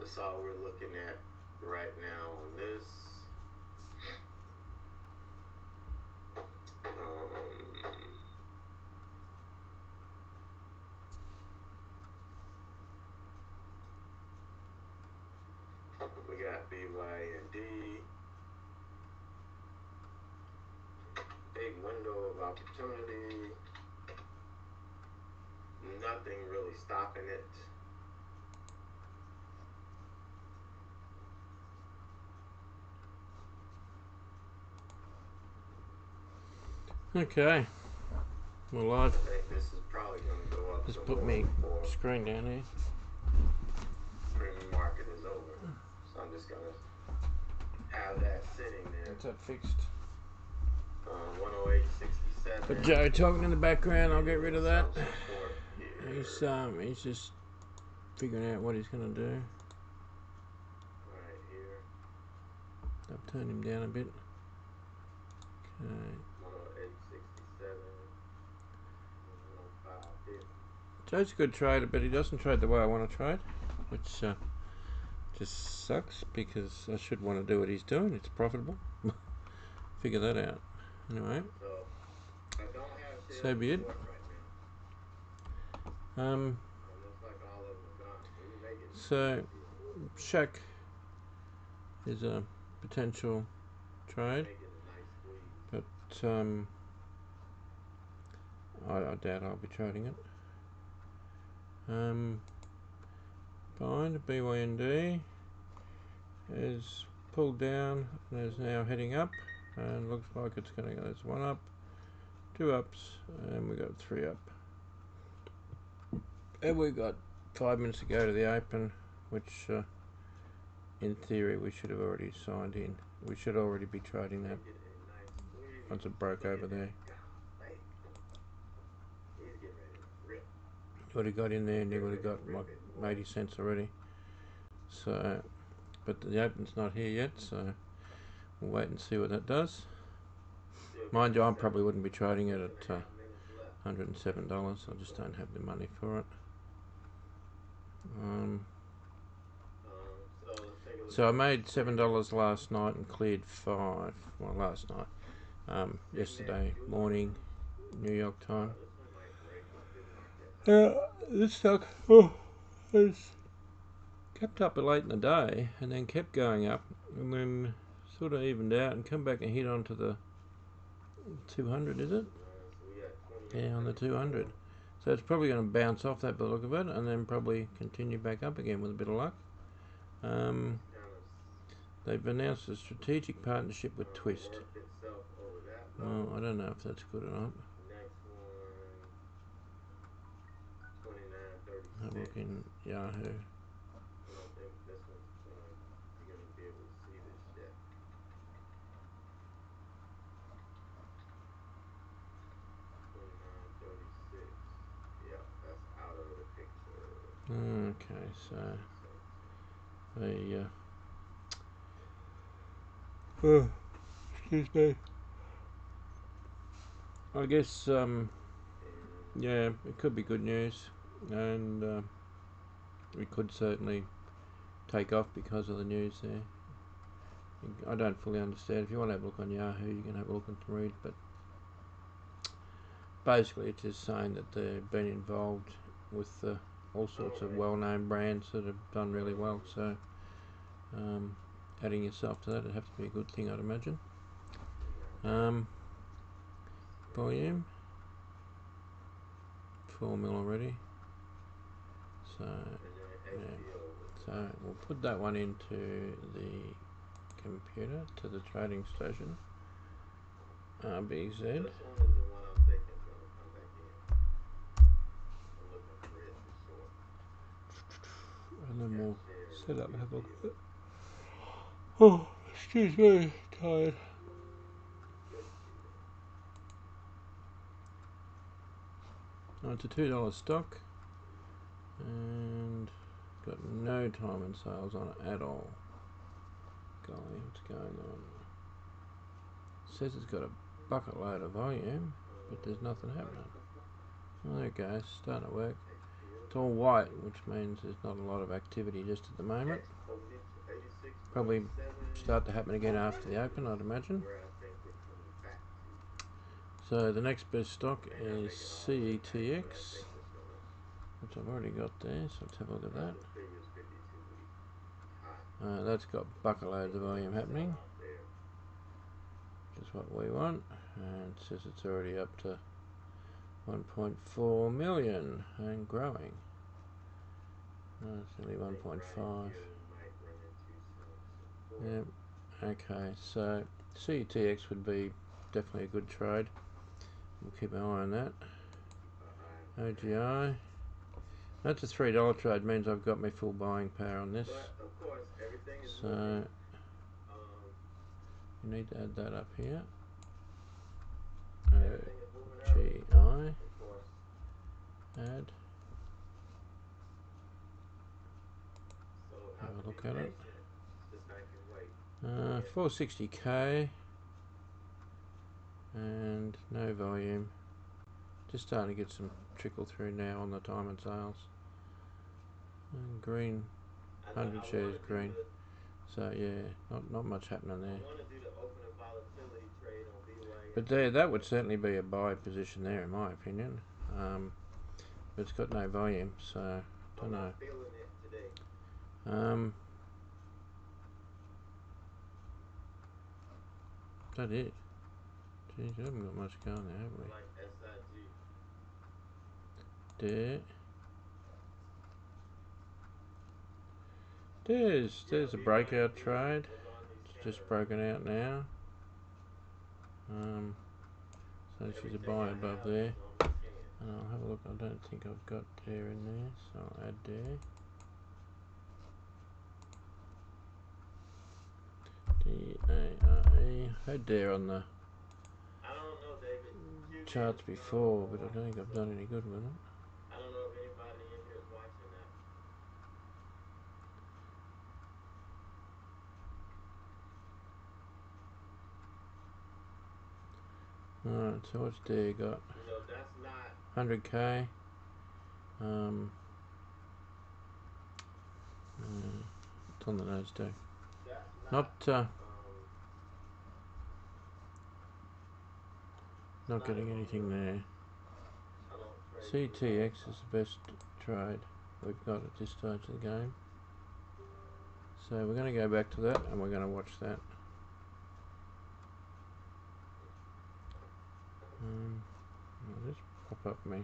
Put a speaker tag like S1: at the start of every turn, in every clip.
S1: That's all we're looking at right now on this. We got BYND. Big window of opportunity. Nothing really stopping it.
S2: Okay. Well,
S1: I think this is probably going to go up.
S2: Just put me screen down here.
S1: Premium market is over, so I'm just going to have that sitting there.
S2: What's that fixed?
S1: 108.67.
S2: But Joe talking in the background. I'll get rid of that. He's just figuring out what he's going to do.
S1: Right here.
S2: I've turned him down a bit. Okay.
S1: 108.67. 105.50.
S2: Joe's a good trader, but he doesn't trade the way I want to trade, which just sucks because I should want to do what he's doing. It's profitable. Figure that out. Anyway, so be it. So Shaq is a potential trade, but I doubt I'll be trading it. Bind BYND is pulled down and is now heading up, and looks like it's going to go. There's one up, two ups, and we got three up. And we got 5 minutes to go to the open, which in theory we should have already signed in. We should already be trading that once it broke over there. Would have got in there and you would have got like 80 cents already. So, but the open's not here yet, so we'll wait and see what that does. Mind you, I probably wouldn't be trading it at $107. I just don't have the money for it. So I made $7 last night and cleared $5. Well, last night. Yesterday morning, New York time. This stock has kept up late in the day and then kept going up and then sort of evened out and come back and hit onto the 200, is it? Yeah, on the 200. So it's probably going to bounce off that by the look of it and then probably continue back up again with a bit of luck. They've announced a strategic partnership with Twist. Well, I don't know if that's good or not. Have a look in Yahoo. Okay, so excuse me. I guess yeah, it could be good news, and it could certainly take off because of the news there. I don't fully understand. If you want to have a look on Yahoo, you can have a look and read, but basically it's just saying that they've been involved with all sorts of well-known brands that have done really well, so adding yourself to that would have to be a good thing, I'd imagine. Volume 4 mil already, so yeah, so we'll put that one into the computer, to the trading station, RBZ. And then we'll set up and have a look at it. Oh, excuse me, tired. Oh, it's a $2 stock and got no time and sales on it at all. Golly, what's going on? It says it's got a bucket load of volume, but there's nothing happening. Oh, there it goes, starting to work. It's all white, which means there's not a lot of activity just at the moment. Probably start to happen again after the open, I'd imagine. So the next best stock is CETX, which I've already got there, so let's have a look at that. That's got bucket loads of volume happening, which is what we want, and it says it's already up to 1.4 million and growing. It's nearly 1.5. Yep. Okay, so CETX would be definitely a good trade. We'll keep an eye on that. OGI. That's a $3 trade, means I've got my full buying power on this. So you need to add that up here. OGI. Add. Have a look at it. 460k and no volume. Just starting to get some trickle through now on the time and sales. And green, 100 shares green. So yeah, not much happening there. But there, that would certainly be a buy position there, in my opinion. But it's got no volume, so don't know. That it. Geez, we haven't got much going there, have we? There's a breakout trade. It's just broken out now. So she's a buy above there. And I'll have a look. I don't think I've got dare in there, so I'll add dare. D-A-R-E. I had dare on the charts before, but I don't think I've done any good with it.
S1: I don't know if anybody in here is watching that.
S2: Alright, so what's dare got?
S1: That's not
S2: 100k. It's on the nose too. Not getting anything there. CTX is the best trade we've got at this stage of the game. So we're going to go back to that and we're going to watch that. I'll just pop up my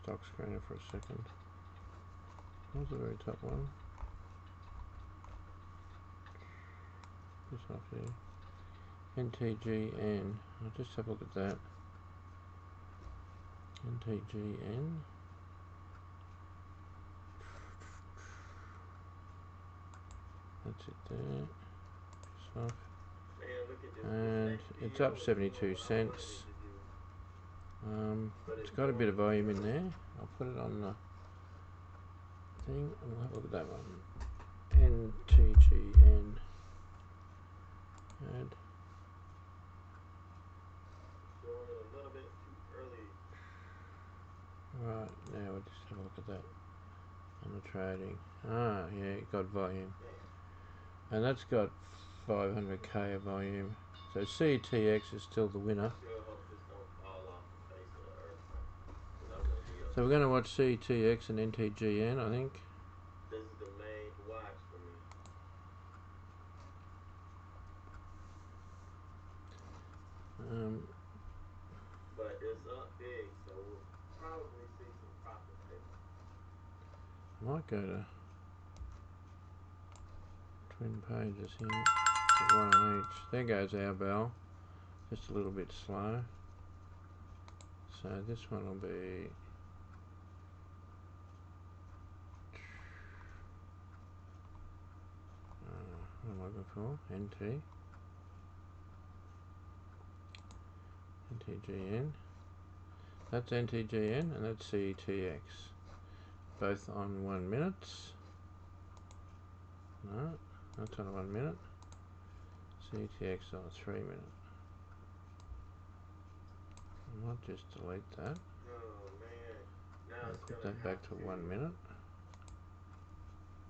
S2: stock screener for a second. That was the very top one. This off here. NTGN. I'll just have a look at that. NTGN. That's it there. Just off. And it's up 72 cents. It's got a bit of volume in there. I'll put it on the thing and we'll have a look at that one. NTGN. Add. Right, now we'll just have a look at that on the trading. Yeah, it got volume. And that's got 500k of volume. So CTX is still the winner. So we're going to watch CTX and NTGN, I think.
S1: This is the main watch for me. But it's up big, so we'll probably see some profit taking.
S2: I might go to twin pages here. Put one on each. There goes our bell. Just a little bit slow. So this one will be what am I looking for? NTGN. That's NTGN and that's CTX. Both on 1 minute. No, that's on 1 minute. CTX on 3 minutes. I might just delete that.
S1: Oh man. Now Now it's
S2: Put
S1: gonna
S2: that
S1: have
S2: back to
S1: to.
S2: 1 minute.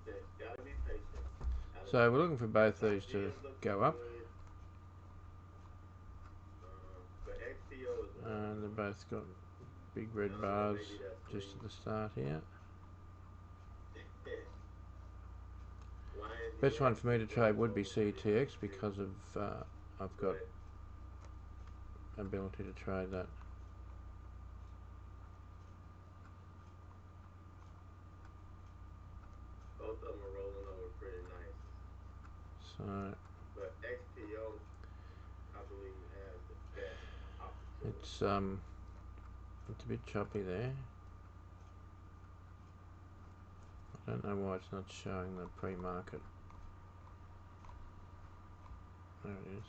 S1: There's gotta be patient.
S2: So we're looking for both these to
S1: Idea's looking
S2: go up.
S1: good. But XPO is another
S2: They've
S1: one.
S2: both got big
S1: I
S2: red
S1: don't know,
S2: bars
S1: maybe that's
S2: just at
S1: me.
S2: the start here. Best one
S1: YNDX
S2: for me
S1: is
S2: to trade
S1: rolling
S2: would be
S1: over pretty nice
S2: CTX
S1: too.
S2: because of I've got
S1: But
S2: ability to trade that.
S1: both of them are rolling over pretty nice.
S2: So
S1: But XPO, I believe, has the best opportunity.
S2: it's a bit choppy there. I don't know why it's not showing the pre-market. There it is.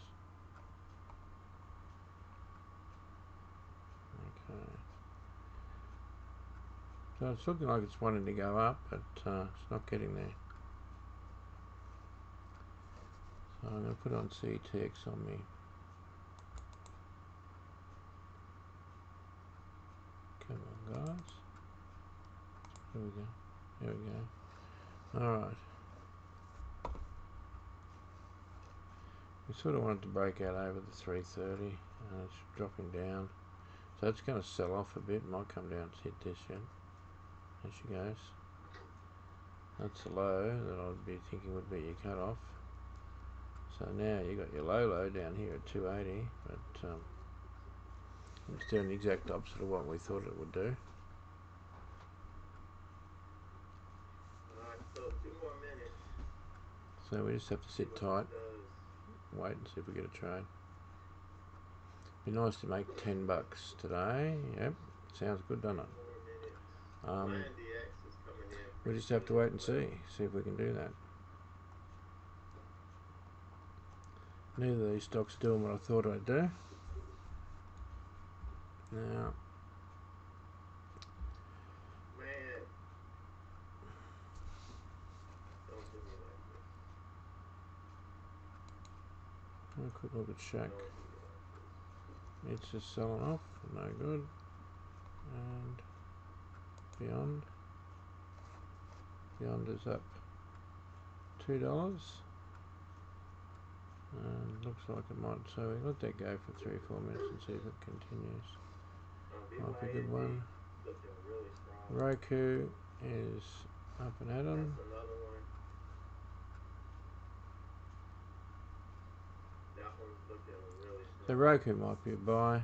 S2: Okay. So it's looking like it's wanting to go up, but it's not getting there. So I'm going to put on CTX on me. Come on, guys. Here we go. There we go. Alright. We sort of wanted to break out over the 330 and it's dropping down. So it's going to sell off a bit. Might come down to hit this yet. There she goes. That's the low that I'd be thinking would be your cutoff. So now you got your low down here at 280, but it's doing the exact opposite of what we thought it would do.
S1: Alright, so 2 more minutes.
S2: So we just have to sit tight,
S1: Does.
S2: wait and see if we get a trade. Be nice to make $10 today. Yep, sounds good, doesn't it?
S1: 2 more minutes. YNDX is coming in
S2: We
S1: pretty
S2: just have to
S1: good
S2: wait
S1: as
S2: and
S1: well.
S2: see if we can do that. Neither of these stocks are doing what I thought I'd do. Now,
S1: Man, don't do me like this.
S2: have a quick look at Shack.
S1: Don't do me like this.
S2: It's just selling off, no good. And Beyond is up $2. And looks like it might, so we let that go for 3 or 4 minutes and see if it continues. Might be a good one.
S1: Looking really strong.
S2: Roku is up and at 'em.
S1: That's another one. That one's looking really strong.
S2: The Roku might be a buy,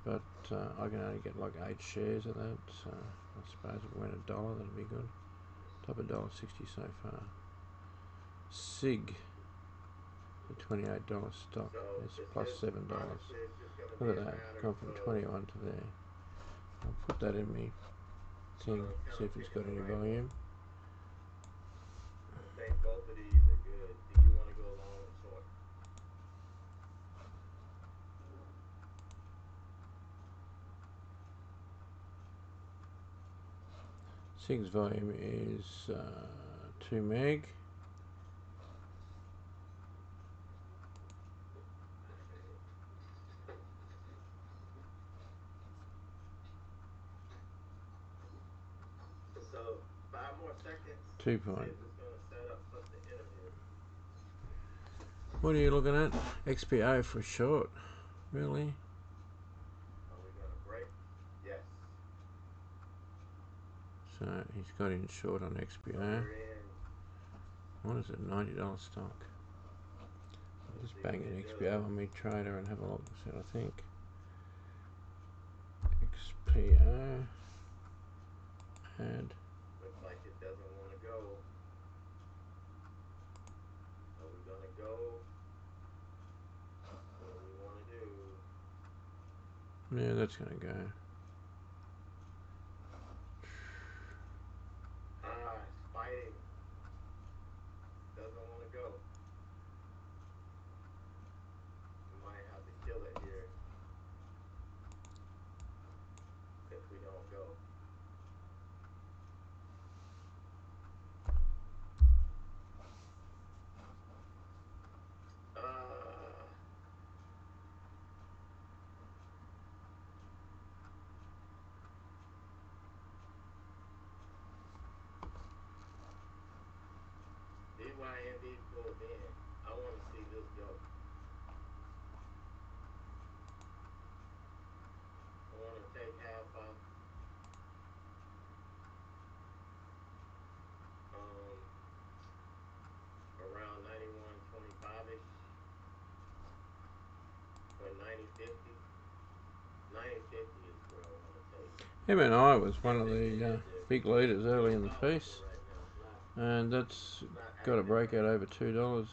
S2: but I can only get like 8 shares of that, so I suppose if it went $1, that'd be good. Top of $1.60 so far. SIG, the $28 stock,
S1: So
S2: is
S1: it's
S2: plus
S1: just,
S2: $7.
S1: honestly, it's just going to
S2: Look
S1: be
S2: at
S1: a
S2: that,
S1: matter
S2: gone from
S1: of
S2: 21 to there. I'll put that in me thing,
S1: kind
S2: see
S1: of
S2: if it's
S1: picking
S2: got
S1: the
S2: any
S1: right one.
S2: volume.
S1: I think both of these are good. Do you want to go long or short?
S2: SIG's volume is 2 meg.
S1: So 5 more seconds.
S2: 2
S1: See
S2: point.
S1: if it's going to set up plus the interview.
S2: What are you looking at? XPO for short. Really?
S1: Are we going to break? Yes.
S2: So he's got in short on
S1: So
S2: XPO.
S1: we're in.
S2: What is it? $90 stock. I'll
S1: Let's
S2: just
S1: see
S2: bang
S1: what
S2: an
S1: it
S2: XPO
S1: does.
S2: on me trader and have a look and see what I think. XPO. Add.
S1: Looks like it doesn't want to go. Are we going to go? What do we want to do?
S2: Yeah, that's going to go.
S1: It's fighting. Doesn't want to go. We might have to kill it here if we don't go. why ND pulled in. I want to see this go. I want to take half off. Around 91.25ish or 90.50. 90.50 is where I want to take.
S2: M&I was one of the big leaders early in the piece, and that's got a breakout over $2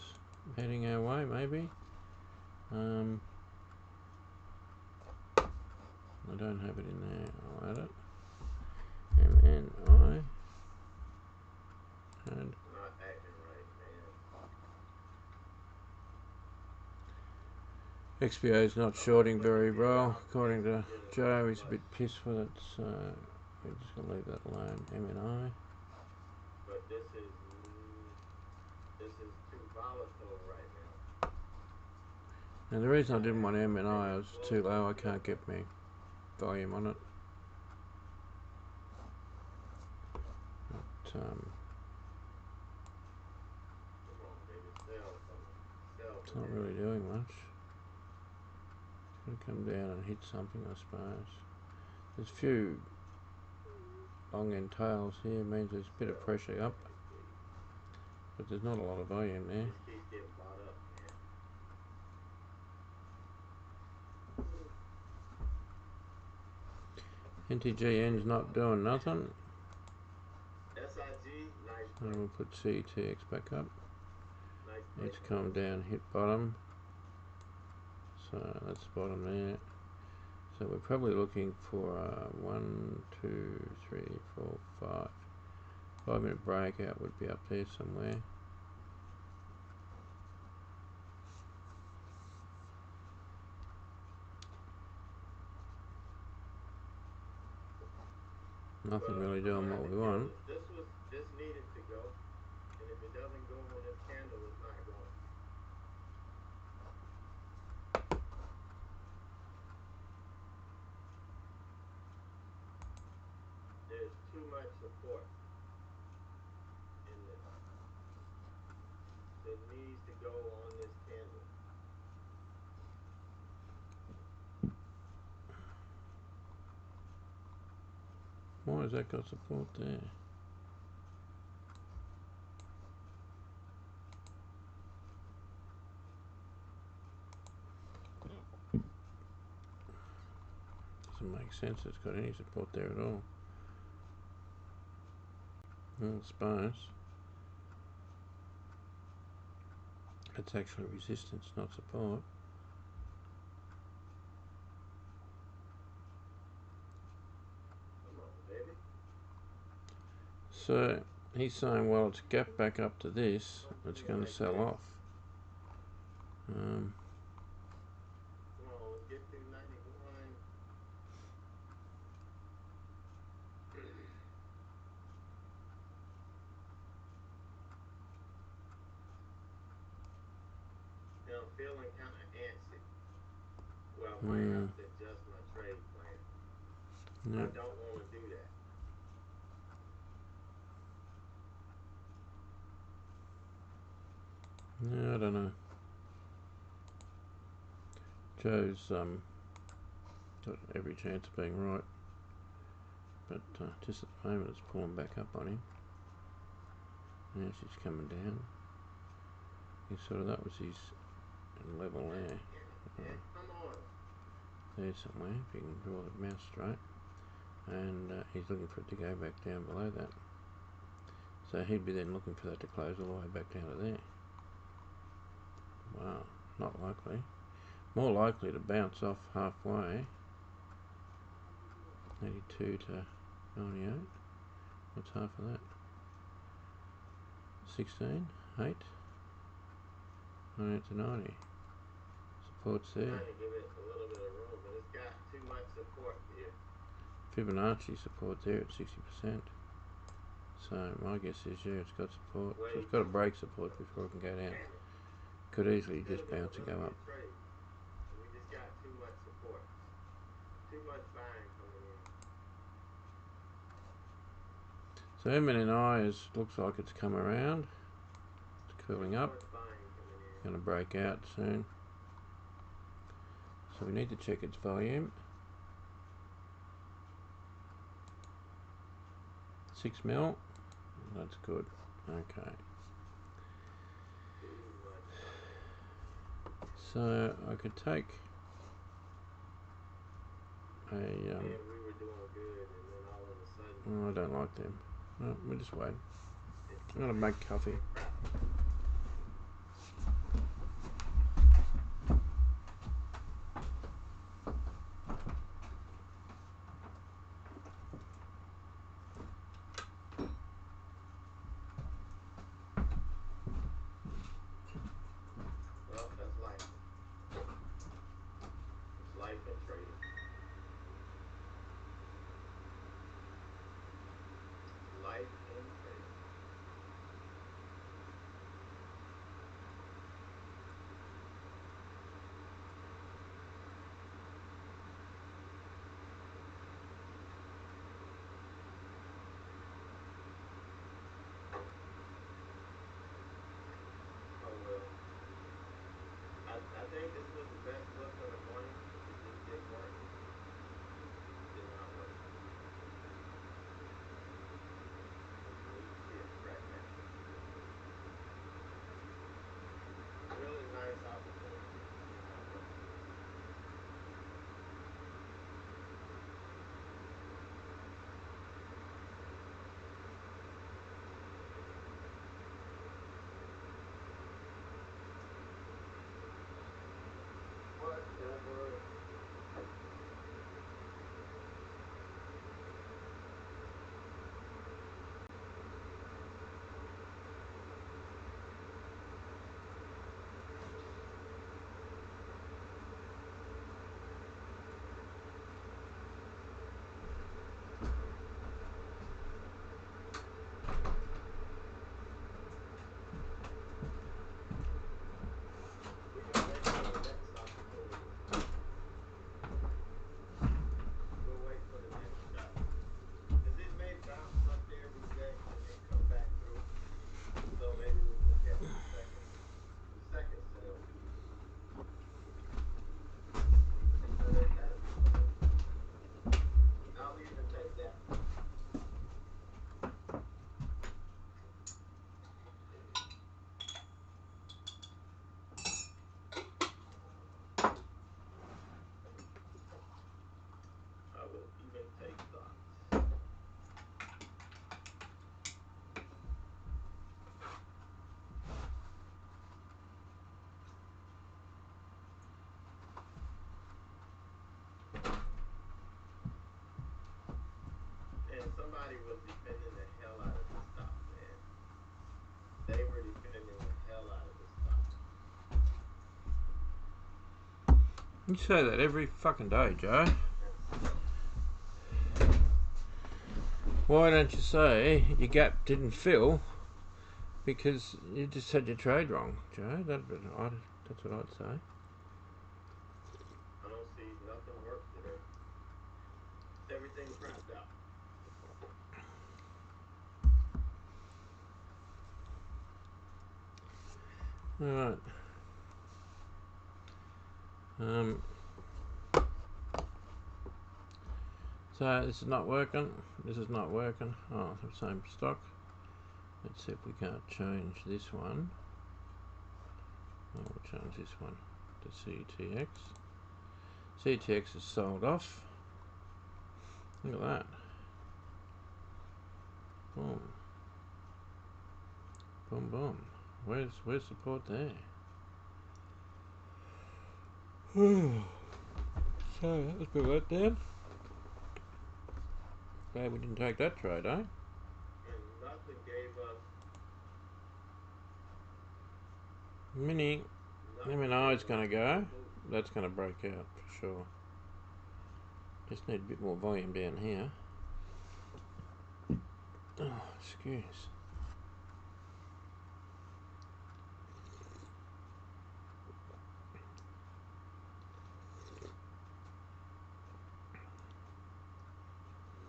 S2: heading our way, maybe. I don't have it in there. I'll add it. MNI. And
S1: not acting right, man.
S2: XPA is not shorting very well, according to Joe. He's a bit pissed with it, so we're just going to leave that alone. MNI.
S1: But this is too volatile right now.
S2: And the reason I didn't want MNI was too low. I can't get my volume on it. But,
S1: come on, baby, sell for me. Sell
S2: it's
S1: for
S2: not
S1: me.
S2: really doing much. It's going to come down and hit something, I suppose. There's a few long end tails here, means there's a bit of pressure up, but there's not a lot of volume there.
S1: Just keeps getting bought up, man.
S2: NTGN's not doing nothing.
S1: SIG, nice.
S2: And we'll put CTX back up.
S1: Nice.
S2: It's come down, hit bottom. So that's bottom there. So we're probably looking for 1, 2, 3, 4, 5. 5-minute breakout would be up there somewhere. Nothing really doing what we want.
S1: This needed to go, and if it doesn't go on this candle, it's not going. There's too much support in this. So it needs to go on this candle.
S2: Why has that got support there? Doesn't make sense it's got any support there at all. I suppose it's actually resistance, not support.
S1: Come on, baby.
S2: So he's saying, well, it's gapped back up to this, it's going to sell off.
S1: Come on, let's get through 91. I'm feeling kind of antsy. Well, I might have to adjust my trade plan. I don't want to do that.
S2: Yeah, I don't know. Joe's got every chance of being right, but just at the moment it's pulling back up on him. Now she's coming down. He sort of, that was his level there.
S1: Come on.
S2: There somewhere, if you can draw the mouse straight. And he's looking for it to go back down below that. So he'd be then looking for that to close all the way back down to there. Wow, not likely. More likely to bounce off halfway. 82 to 98. What's half of that? 16, 8, 98 to 90. Support's there.
S1: Trying to give it a little bit of room, but it's got too much support here.
S2: Fibonacci support there at 60%. So my guess is, yeah, it's got support. So it's got to break support before it can go down. Could easily just bounce and go up.
S1: We just got too much support. Too much buying coming in.
S2: So MNI looks like it's come around. It's cooling up. Going to break out soon. So we need to check its volume. 6 mil. That's good. Okay. So I could take a.
S1: We were doing good, and then all of a sudden.
S2: Oh, I don't like them. No, we'll just wait. I'm gonna make coffee.
S1: Well, that's life. It's life and trading. Life and trading. Oh well. I think this was the best look of the morning. It just didn't work. It did not work. You can see it right now. Really nice opportunity. Did not work. Whatever. We're gonna wait for the next opportunity. We'll wait for the next shot. Because it may bounce up there, reset, and then come back through. So maybe we can catch the second sale. So that'll be fine. I'll even take that. I will even take that. And somebody was defending the hell out of this stock, man. They were defending the hell out of this stock.
S2: You say that every fucking day, Joe. Why don't you say your gap didn't fill because you just had your trade wrong, Joe? That's what I'd say.
S1: I don't see nothing work today. Everything crapped out.
S2: Alright. So this is not working. This is not working. Oh, the same stock. Let's see if we can't change this one. Oh, we'll change this one to CTX. CTX is sold off. Look at that. Boom. Boom, boom. Where's support there? So that was a bit let down. Glad we didn't take that trade, eh?
S1: And nothing gave us.
S2: Mini. Let me know how it's going to go. That's going to break out for sure. Just need a bit more volume down here. Oh, excuse.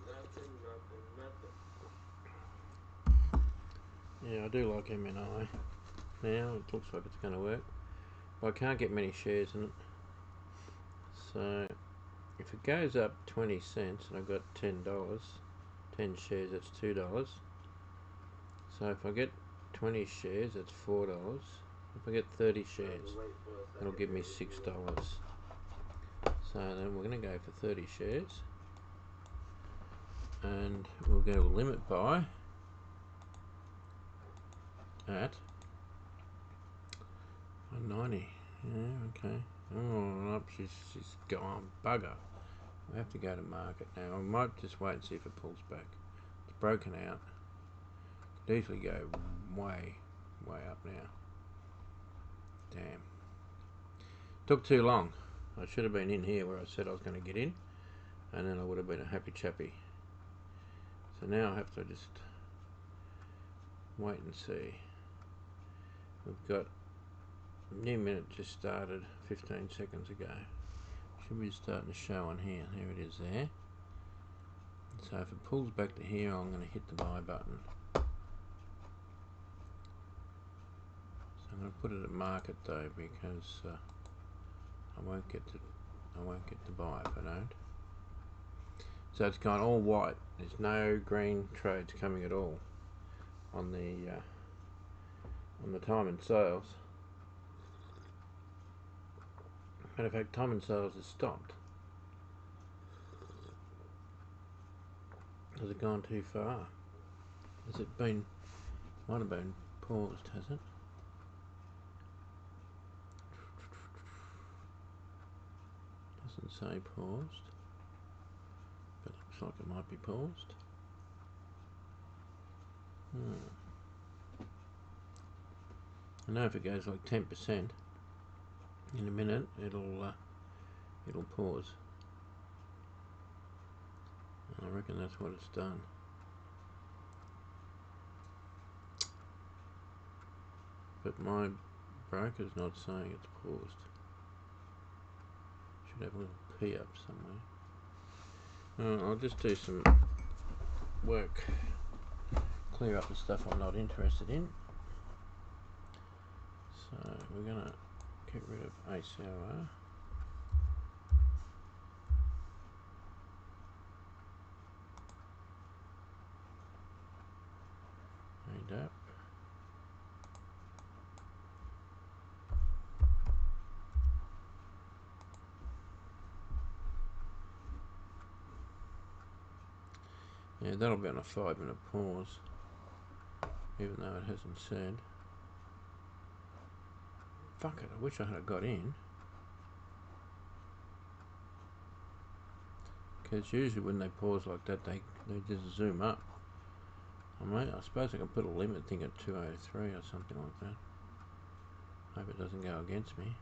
S1: Nothing.
S2: Yeah, I do like MNI. now. It looks like it's going to work, but I can't get many shares in it. So if it goes up 20 cents and I've got $10, 10 shares, that's $2. So if I get 20 shares, that's $4. If I get 30 shares, it'll give me $6. So then we're going to go for 30 shares, and we'll go limit buy at 190. Yeah, okay. Oh, up, she's gone. Bugger. We have to go to market now. I might just wait and see if it pulls back. It's broken out. Could easily go way up now. Damn. Took too long. I should have been in here where I said I was going to get in, and then I would have been a happy chappy. So now I have to just wait and see. We've got a new minute just started 15 seconds ago. Should be starting to show on here. There it is there. So if it pulls back to here, I'm going to hit the buy button. So I'm going to put it at market though, because I won't get the buy if I don't. So it's gone all white. There's no green trades coming at all on the time and sales. Matter of fact, time and sales has stopped. Has it gone too far? Has it been? Might have been paused, has it? Doesn't say paused, but looks like it might be paused. I know if it goes like 10% in a minute, it'll pause. I reckon that's what it's done. But my broker's not saying it's paused. Should have a little P up somewhere. I'll just do some work, clear up the stuff I'm not interested in. So we're going to get rid of ACOR. ADAP. Yeah, that'll be on a 5-minute pause, even though it hasn't said. Fuck it, I wish I had got in. Because usually when they pause like that, they just zoom up. I suppose I can put a limit thing at 203 or something like that. Hope it doesn't go against me.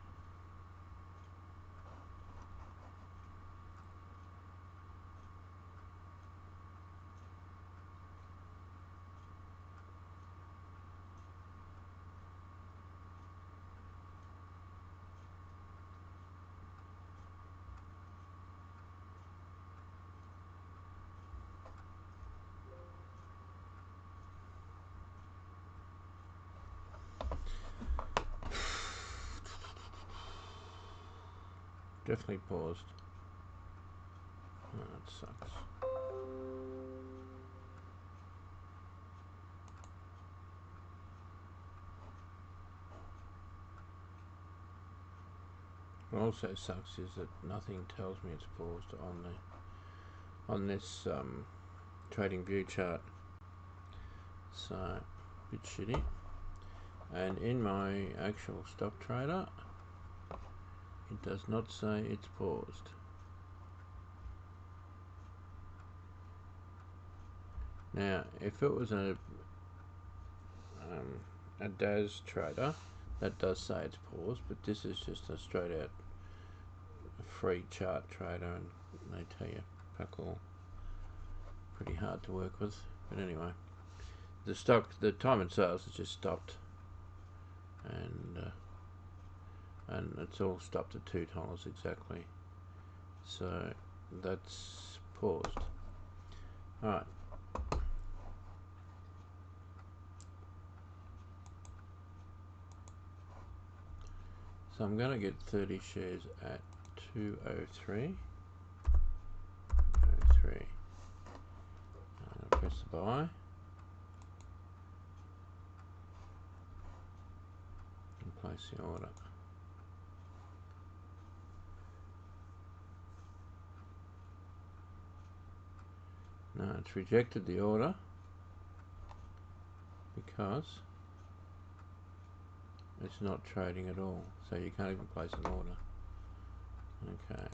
S2: Definitely paused. Oh, that sucks. What also sucks is that nothing tells me it's paused on this trading view chart. So a bit shitty. And in my actual stock trader, it does not say it's paused. Now, if it was a DAS trader, that does say it's paused, but this is just a straight out free chart trader, and they tell you fuck all. Pretty hard to work with, but anyway, the time and sales has just stopped, and it's all stopped at $2 exactly. So that's paused. All right. So I'm going to get 30 shares at 203. 03. I'm going to press the buy. And place the order. No, it's rejected the order because it's not trading at all. So you can't even place an order. Okay.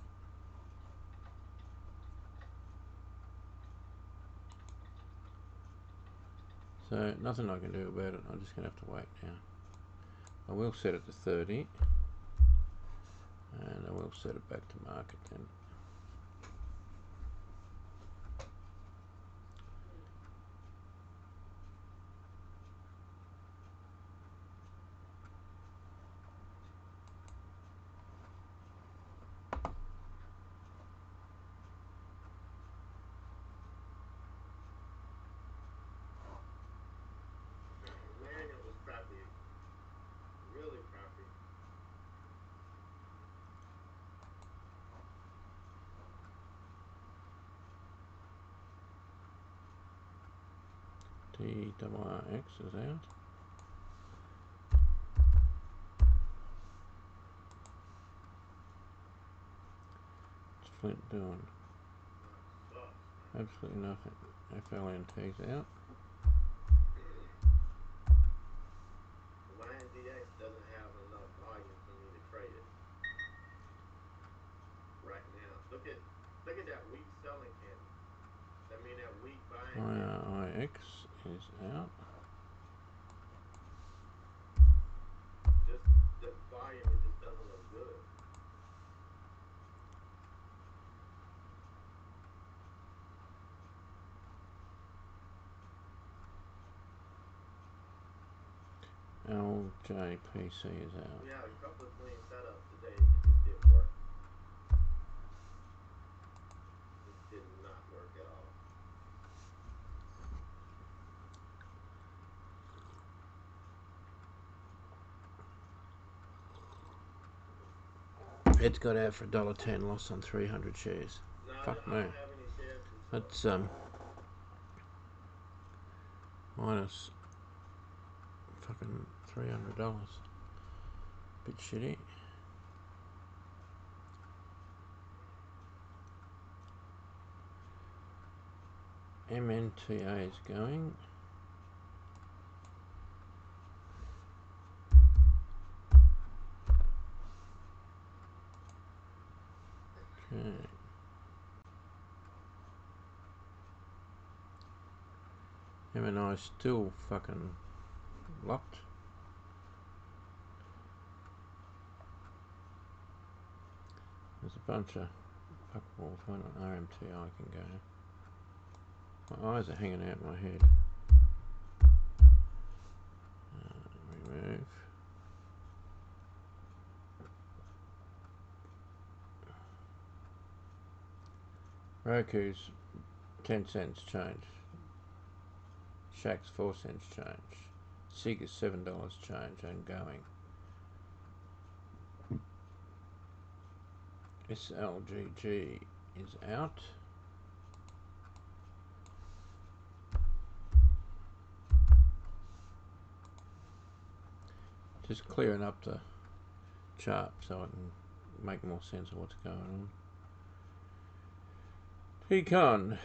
S2: So nothing I can do about it. I'm just going to have to wait now. I will set it to 30. And I will set it back to market then.
S1: Man, it was crappy. Really crappy.
S2: TWRX is out. What's Flint doing?
S1: Sucks,
S2: Absolutely nothing. FLNT's out.
S1: my NDX doesn't have enough volume for me to trade it right now. Look at that weak selling candle. That mean that weak buying candle.
S2: IRIX is out.
S1: Just the volume, it just doesn't look good.
S2: LJPC is out.
S1: We had a couple of clean setups today. It just didn't work. It did not work at all.
S2: It's got out for $1.10, loss on 300 shares.
S1: No,
S2: Fuck
S1: I
S2: me.
S1: don't have any shares to sell.
S2: That's minus fucking $300. Bit shitty. MNTA is going. Okay. MNI still fucking locked. There's a bunch of fuckballs. Why not RMTI can go? My eyes are hanging out my head. Remove. Roku's 10 cents change. Shack's 4 cents change. SIG is $7 change and going. SLGG is out. Just clearing up the chart so I can make more sense of what's going on. Econ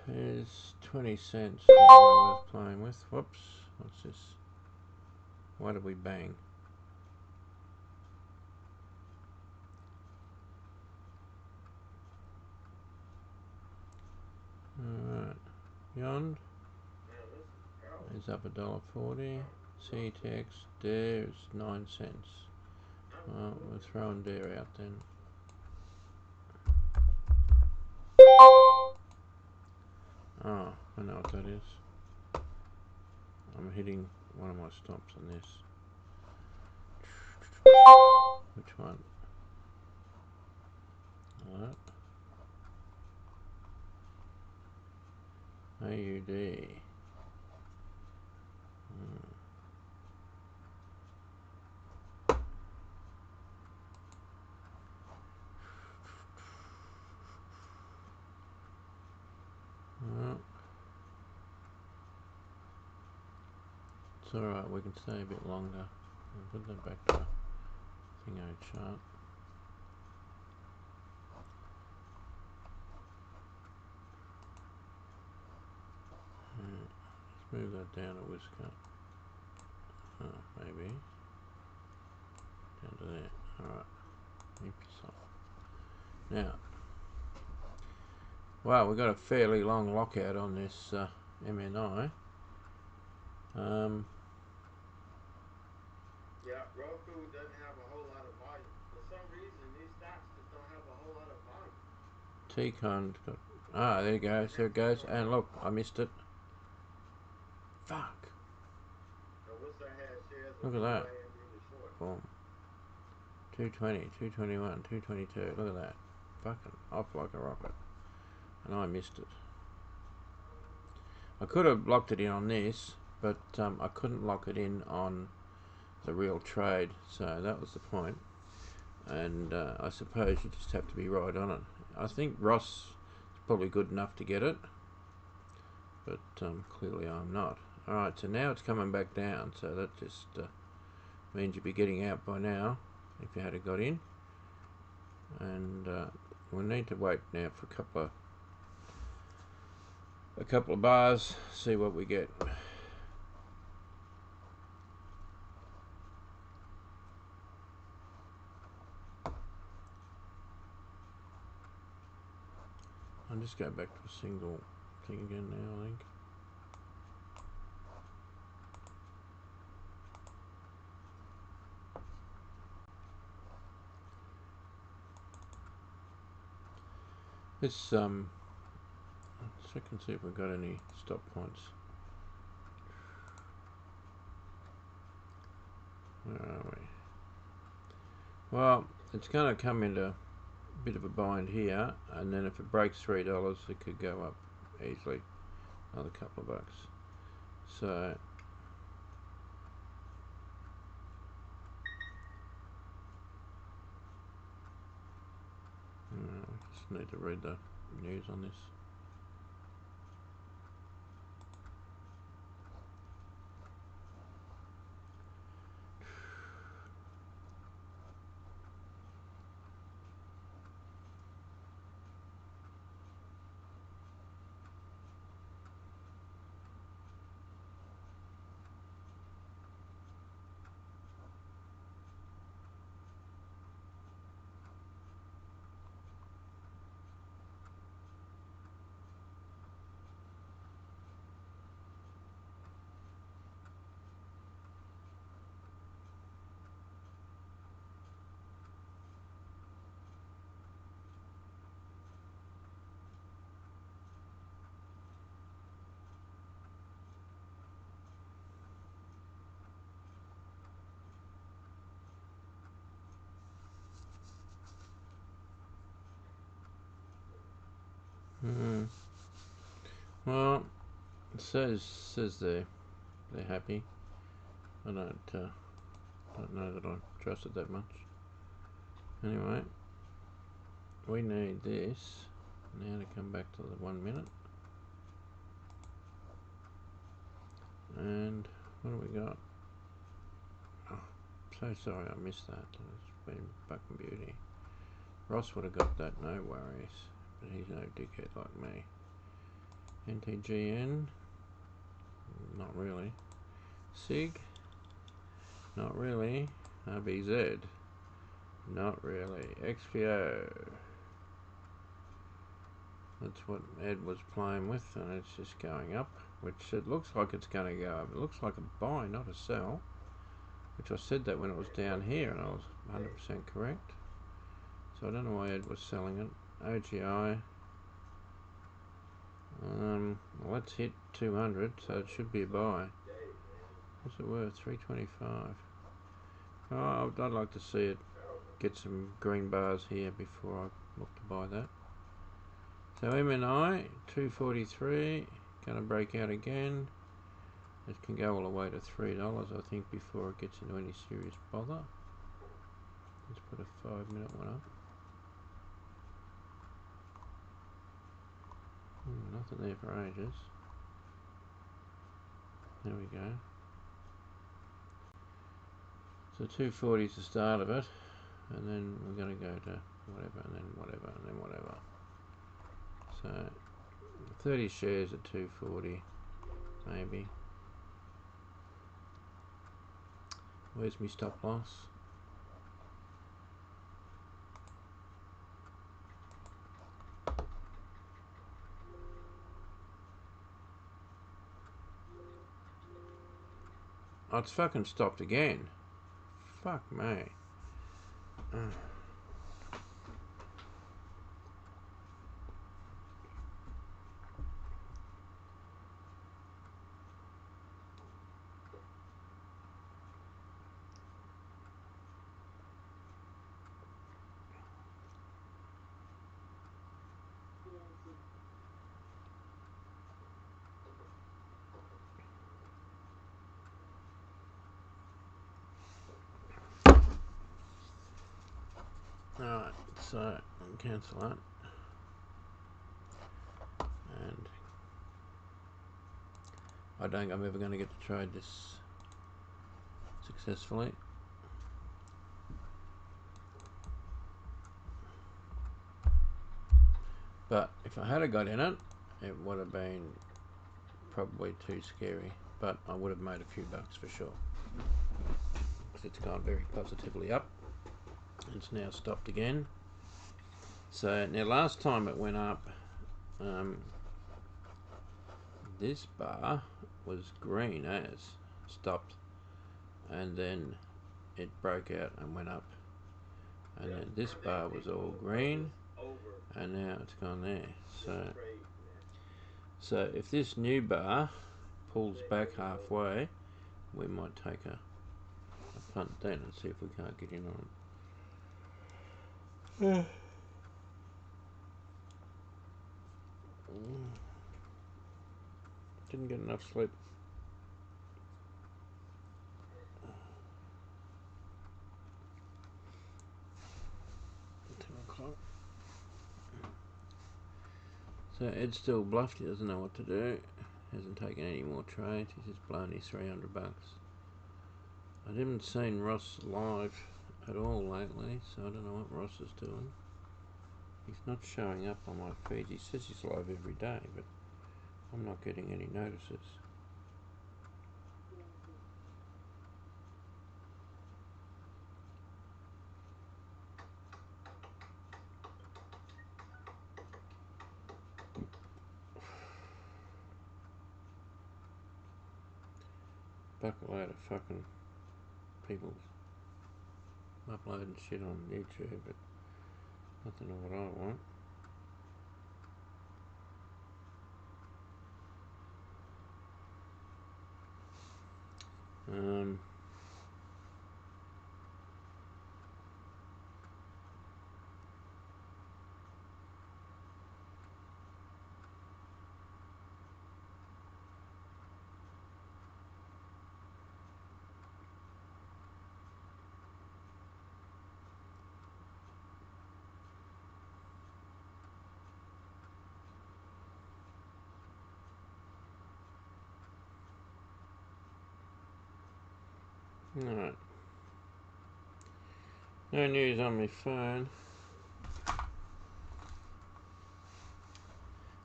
S2: is 20 cents. Not worth playing with. Whoops. What's this? Why did we bang? Alright. Yond is up $1.40. CTX there is 9 cents. Well, we're throwing dare out then. Oh, I know what that is. I'm hitting one of my stops on this. Which one? Alright. AUD. It's alright, we can stay a bit longer. I'll put that back to the thingo chart. Let's move that down a whisker. Maybe. Down to there. Alright. Keep yourself. Now, well, we've got a fairly long lockout on this MNI.
S1: Yeah, raw food doesn't have a whole lot of volume. For some reason, these stocks just don't have a whole lot of volume.
S2: T-Con's got... there you go. There it goes. And look, I missed it. Fuck.
S1: So Worcester has shares
S2: Look
S1: of
S2: at that.
S1: and in the short.
S2: Boom. 220, 221, 222. Look at that. Fucking off like a rocket. And I missed it. I could have locked it in on this, but I couldn't lock it in on the real trade. So that was the point. And I suppose you just have to be right on it. I think Ross is probably good enough to get it, but clearly I'm not. Alright, so now it's coming back down, so that just means you'd be getting out by now if you had got in. And we'll need to wait now for a couple of bars, see what we get. I'll just go back to a single thing again now, I think. Let's check and see if we've got any stop points. Where are we? Well, it's going to come into a bit of a bind here, and then if it breaks $3, it could go up easily another couple of bucks. So just need to read the news on this. Well, it says they're happy. I don't know that I trust it that much. Anyway, we need this now to come back to the 1 minute. And what do we got? Oh, so sorry I missed that. It's been fucking beauty. Ross would have got that, no worries. But he's no dickhead like me. NTGN, not really. SIG, not really. RBZ, not really. XPO, that's what Ed was playing with, and it's just going up, which it looks like it's going to go up. It looks like a buy, not a sell, which I said that when it was down here, and I was 100% correct. So I don't know why Ed was selling it. OGI, well, let's hit 200, so it should be a buy. What's it worth? 325. Oh, I'd like to see it get some green bars here before I look to buy that. So MNI 243, going to break out again. It can go all the way to $3, I think, before it gets into any serious bother. Let's put a 5-minute one up. Nothing there for ages. There we go. So 240 is the start of it, and then we're going to go to whatever, and then whatever, and then whatever. So 30 shares at 240, maybe. Where's my stop loss? Oh, it's fucking stopped again. Fuck me. Alright, so I'll cancel that. And I don't think I'm ever going to get to trade this successfully. But if I had got in it, it would have been probably too scary. But I would have made a few bucks for sure. Because it's gone very positively up. It's now stopped again. So now last time it went up, this bar was green as stopped, and then it broke out and went up, and then this bar was all green, and now it's gone there. So if this new bar pulls back halfway, we might take a punt then and see if we can't get in on it. Didn't get enough sleep. 2 o'clock. So Ed's still bluffed. He doesn't know what to do. Hasn't taken any more trades. He's just blown his 300 bucks. I haven't seen Ross live at all lately, so I don't know what Ross is doing. He's not showing up on my feed. He says he's live every day, but I'm not getting any notices. Buckload of fucking people uploading shit on YouTube, but nothing of what I want. Alright. No news on my phone.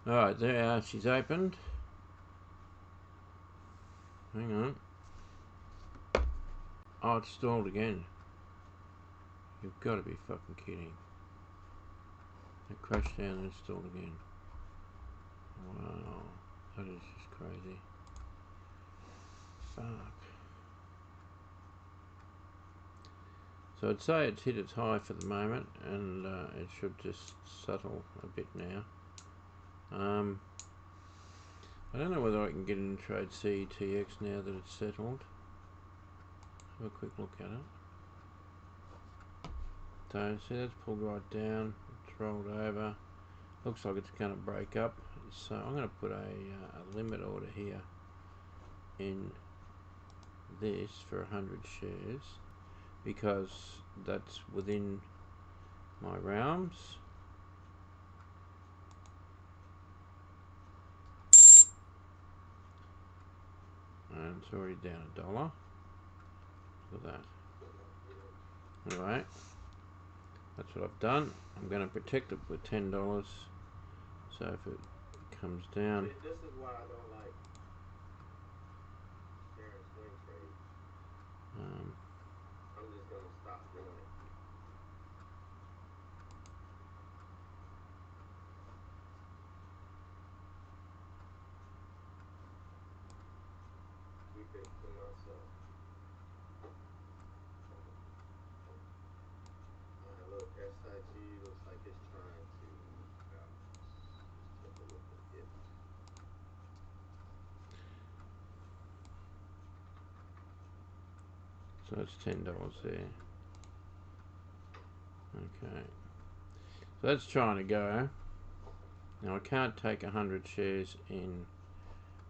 S2: Alright, there she's opened. Hang on. Oh, it's stalled again. You've got to be fucking kidding. It crashed down and stalled again. Wow. That is just crazy. Fuck. So I'd say it's hit its high for the moment, and it should just settle a bit now. I don't know whether I can get in and trade CETX now that it's settled. Have a quick look at it. So see, that's pulled right down. It's rolled over. Looks like it's going to break up. So I'm going to put a limit order here in this for 100 shares because that's within my realms. And it's already down $1. Look at that. Anyway, that's what I've done. I'm going to protect it with $10. So if it comes down,
S1: See, this is why I don't like sharing swing trades. I'm just gonna stop doing it. Keep it to myself. Alright, look, SIG looks like it's trying to bounce. Just took a little hit.
S2: so that's $10 there. Okay, so that's trying to go. Now I can't take 100 shares in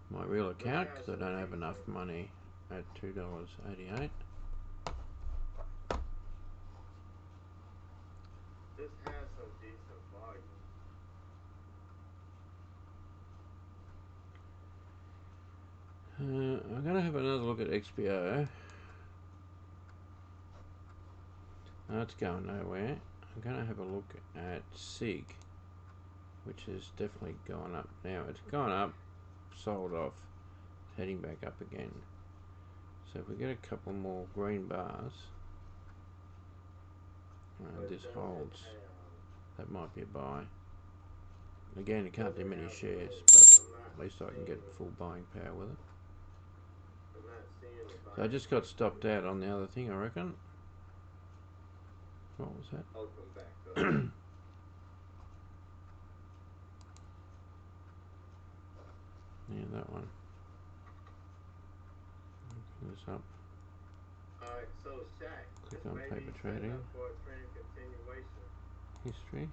S2: my real account because I don't have enough money at $2.88.
S1: This has some decent volume.
S2: I'm going to have another look at XPO. That's going nowhere. I'm going to have a look at SIG, which has definitely gone up now. It's gone up, sold off, heading back up again. So if we get a couple more green bars, and this holds, that might be a buy. Again, you can't do many shares, but at least I can get full buying power with it. So I just got stopped out on the other thing, I reckon. What was that?
S1: Open back up.
S2: Yeah, that one. Open this up.
S1: Alright, so Shaq,
S2: Click
S1: this
S2: on
S1: may
S2: paper
S1: be setting
S2: trading.
S1: up for a trend continuation
S2: History.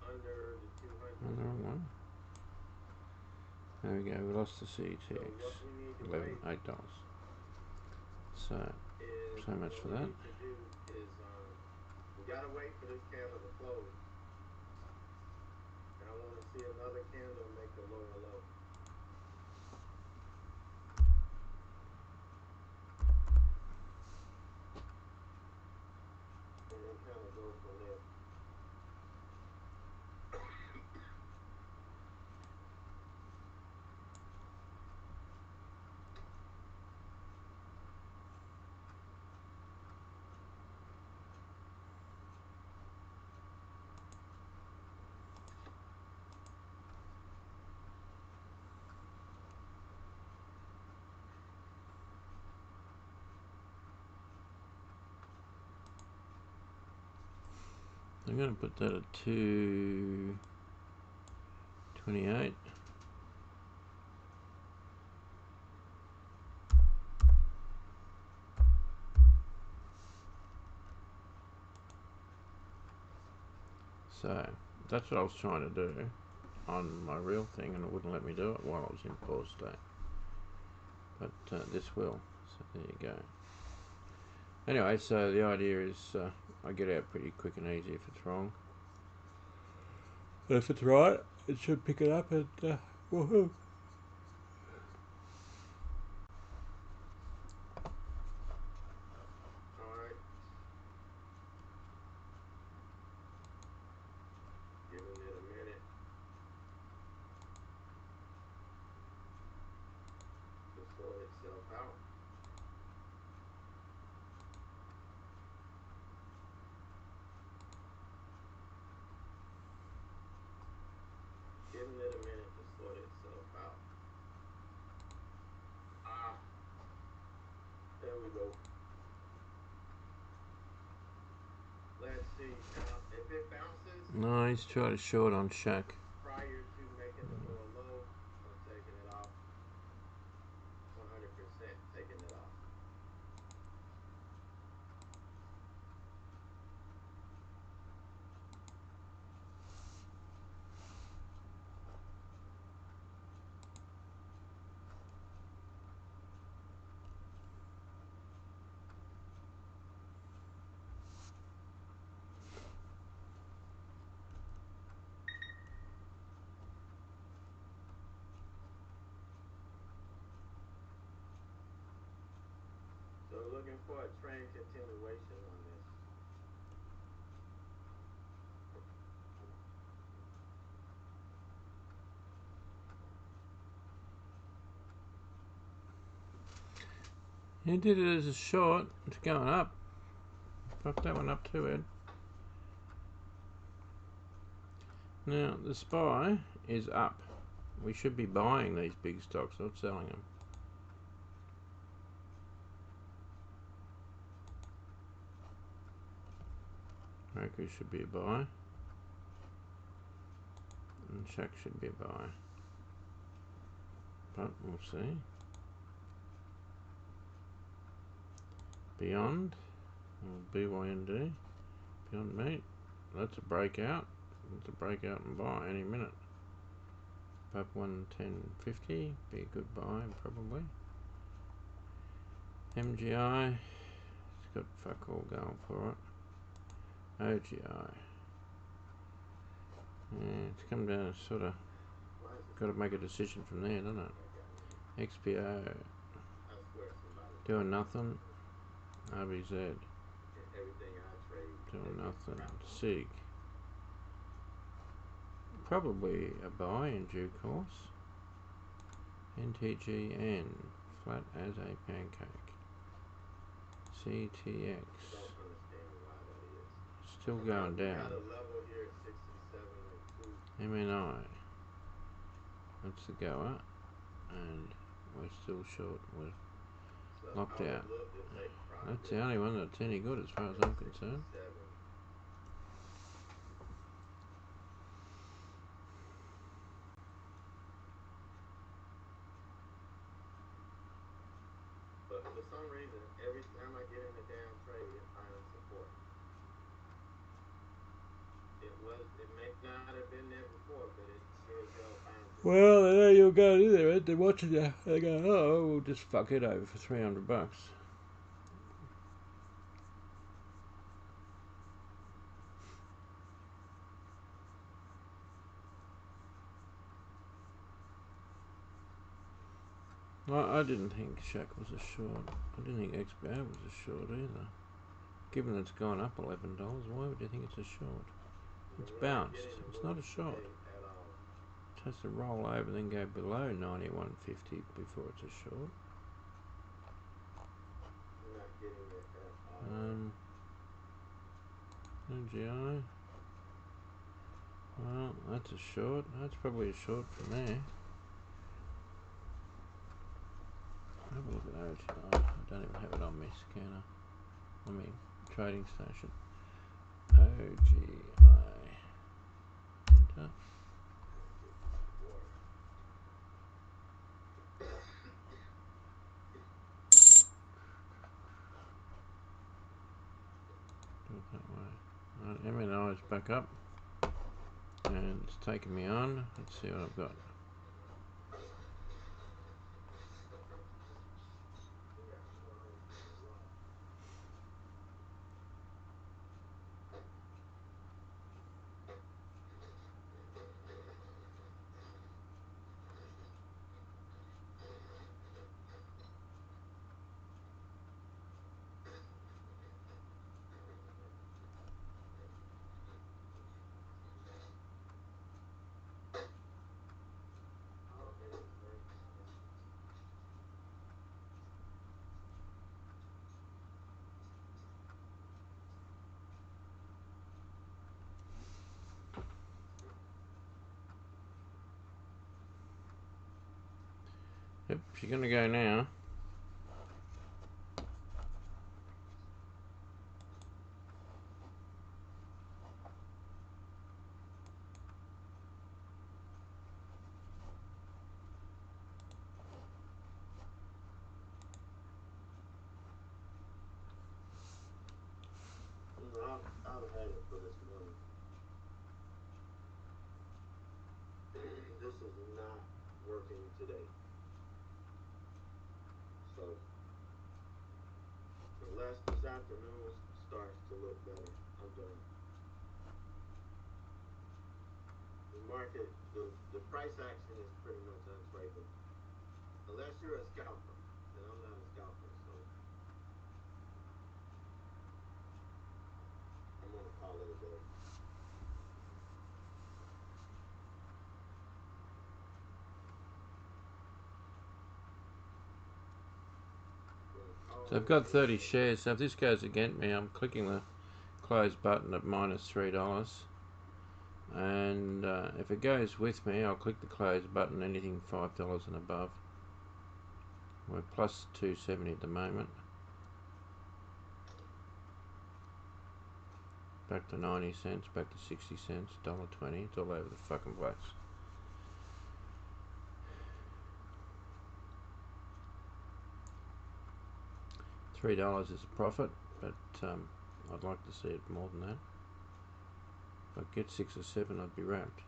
S1: under the 200.
S2: On the wrong one. There we go. We lost the CTX.
S1: So what we need to
S2: $8. So much for that.
S1: What we need to do is we gotta wait for this candle to close. And I want to see another candle make a lower low. And then kind of go from there.
S2: I'm going to put that at 228. So that's what I was trying to do on my real thing, and it wouldn't let me do it while I was in pause state. But this will. So there you go. Anyway, so the idea is I get out pretty quick and easy if it's wrong. If it's right, it should pick it up and woohoo.
S1: Alright. Giving it a minute to sort itself out. Giving it a minute to sort itself out. There we go. Let's see now if it bounces.
S2: No, he's trying to short on Shaq.
S1: Prior to making the lower low, I'm taking it off. 100% taking it off. looking for a trend continuation on this.
S2: He did it as a short. It's going up. Fuck that one up too, Ed. Now, the SPY is up. We should be buying these big stocks, not selling them. Roku should be a buy. And Shack should be a buy. But we'll see. Beyond, or BYND, Beyond Meat. That's a breakout. That's a breakout and buy any minute. Above 110.50, be a good buy probably. MGI, it's got fuck all going for it. OGI, yeah, it's come down. Sort of got to make a decision from there, doesn't it? XPO, doing nothing. RBZ, doing nothing. SIG, probably a buy in due course. NTGN, flat as a pancake. CTX, still going down. MNI, that's the goer, and we're still short. We're locked out. That's the only one that's any good as far as I'm concerned.
S1: But for some reason, every time I get in a damn trade, it finds support. It may not have been there before, but it sure as hell finds it.
S2: Well, there you go, there, Ed. They're watching you. They go, oh, we'll just fuck it over for $300. I didn't think Shack was a short. I didn't think XBO was a short either. Given it's gone up $11, why would you think it's a short? It's bounced. It's not a short. It has to roll over, then go below 91.50 before it's a short. NGI. Well, that's a short. That's probably a short from there. Have a look at OGI. I don't even have it on me scanner. I mean, trading station. OGI. Enter. Do it that way. Right, MNI is back up. And it's taking me on. Let's see what I've got. Yep, she's gonna go now.
S1: I've had it for this morning. This is not working today. So, unless this afternoon starts to look better, I'm done. The market, the price action is pretty much untradeable. Unless you're a scalper, and I'm not a scalper, so day.
S2: So I've got 30 shares. So if this goes against me, I'm clicking the close button at -$3. And if it goes with me, I'll click the close button, anything $5 and above. We're plus 270 at the moment. Back to 90 cents, back to 60 cents, $1.20. It's all over the fucking place. $3 is a profit, but I'd like to see it more than that. If I get 6 or 7, I'd be wrapped.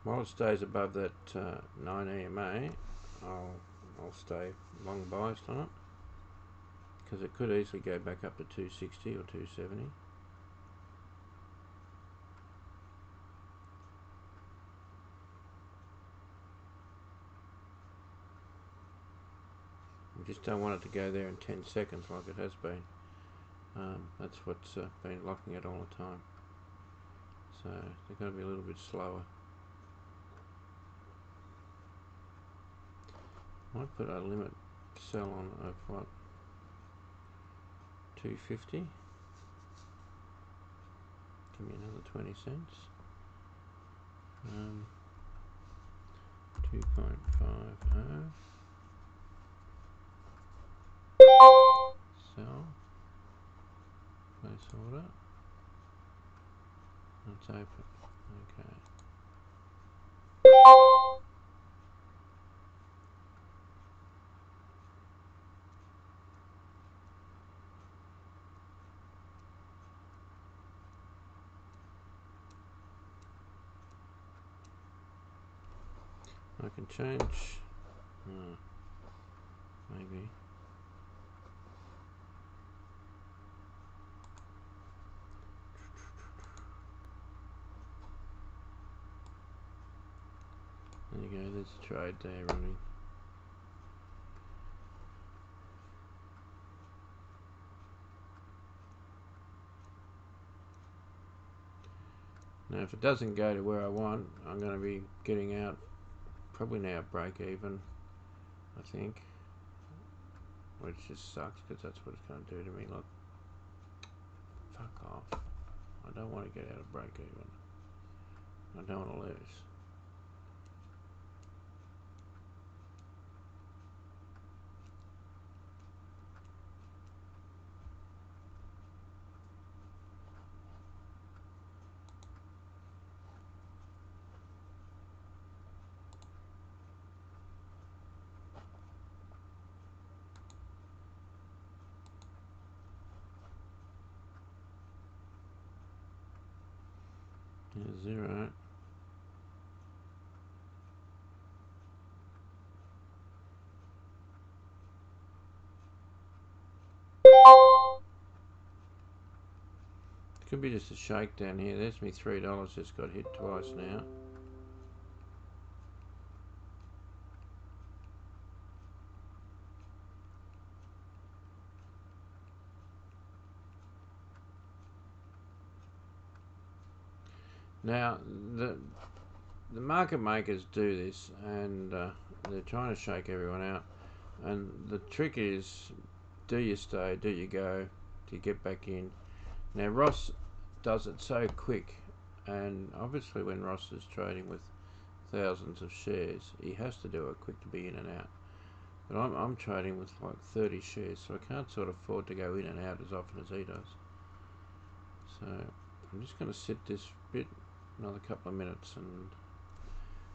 S2: While it stays above that 9 EMA, I'll stay long biased on it, because it could easily go back up to 260 or 270. We just don't want it to go there in 10 seconds like it has been. That's what's been locking it all the time. So they've got to be a little bit slower. Might put a limit sell on of what? 250. Give me another 20 cents. 2.50. Sell. Place order. It's open. Okay. I can change. Maybe. There you go, there's a trade there running. Now if it doesn't go to where I want, I'm going to be getting out probably now break even, I think. Which just sucks, because that's what it's going to do to me. Look, fuck off. I don't want to get out of break even. I don't want to lose. Yeah, 0. Could be just a shakedown here. There's me $3 just got hit twice now. Now the market makers do this, and they're trying to shake everyone out. And the trick is, do you stay? Do you go? Do you get back in? Now Ross does it so quick, and obviously when Ross is trading with thousands of shares, he has to do it quick to be in and out. But I'm trading with like 30 shares, so I can't sort of afford to go in and out as often as he does. So I'm just going to sit this bit another couple of minutes, and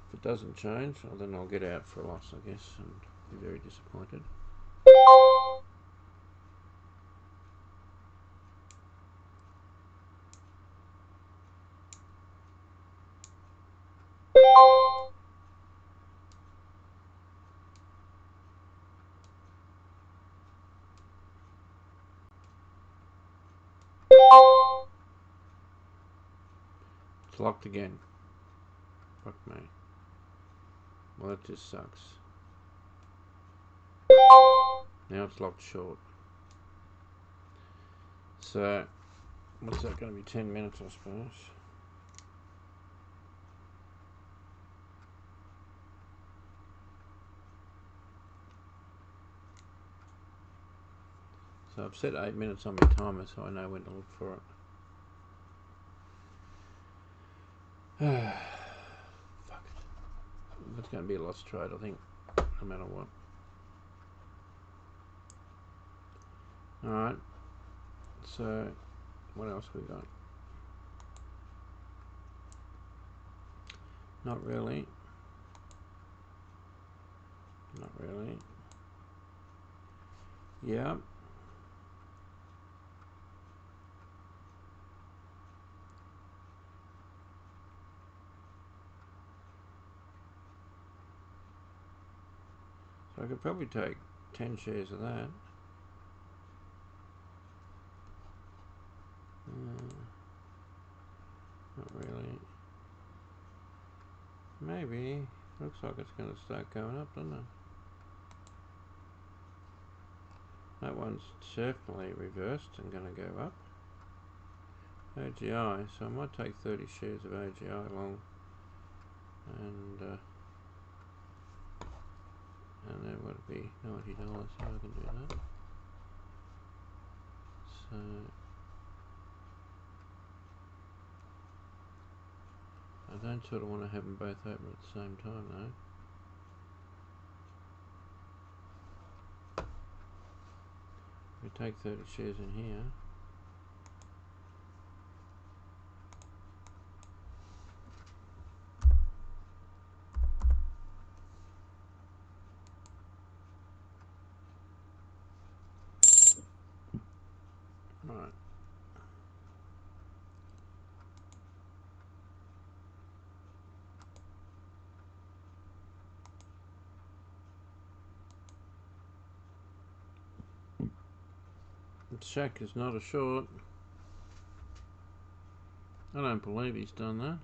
S2: if it doesn't change, well, then I'll get out for a loss, I guess, and be very disappointed. It's locked again. Fuck me. Well, that just sucks. Now it's locked short. So, what's that going to be? 10 minutes, I suppose. So I've set 8 minutes on my timer so I know when to look for it. Fuck it. That's going to be a lost trade, I think, no matter what. Alright. So, what else we got? Not really. Not really. Yeah. So I could probably take 10 shares of that. Not really. Maybe. Looks like it's going to start going up, doesn't it? That one's definitely reversed and going to go up. AGI, so I might take 30 shares of AGI long, and then would it be $90, so I can do that. So I don't sort of want to have them both open at the same time though. We take 30 shares in here. Right. Shaq is not a short. I don't believe he's done that.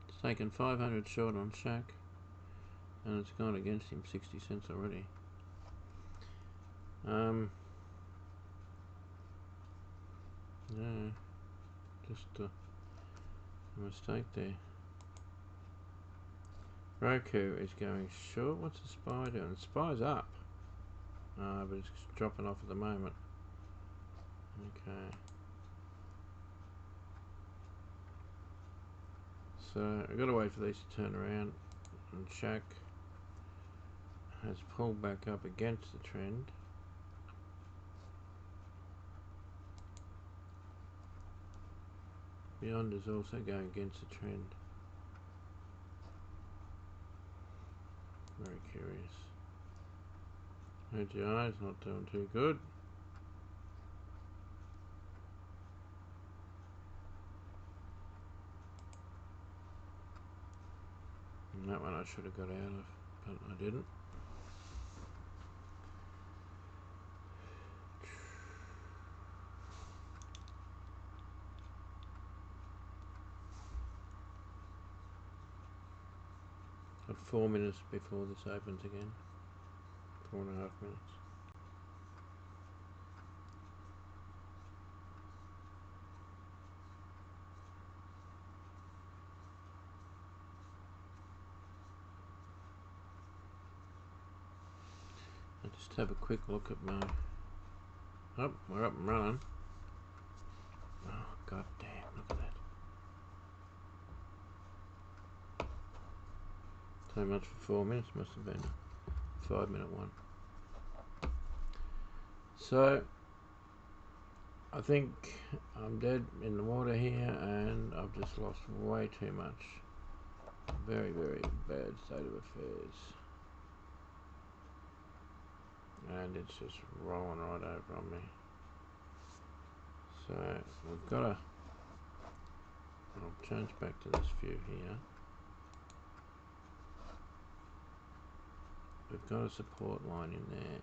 S2: It's taken 500 short on Shaq, and it's gone against him 60 cents already. Yeah, just a mistake there. Roku is going short. What's the SPY doing? The SPY's up, but it's dropping off at the moment. Okay. So I've got to wait for these to turn around, and Shaq has pulled back up against the trend. Beyond is also going against the trend. Very curious. AGI is not doing too good. And that one I should have got out of, but I didn't. Got 4 minutes before this opens again. 4.5 minutes. I'll just have a quick look at my... Oh, we're up and running. Oh, god damn, look at that. So much for 4 minutes, must have been a 5-minute one. So, I think I'm dead in the water here, and I've just lost way too much. Very, very bad state of affairs. And it's just rolling right over on me. So, we've got to... I'll change back to this view here. We've got a support line in there.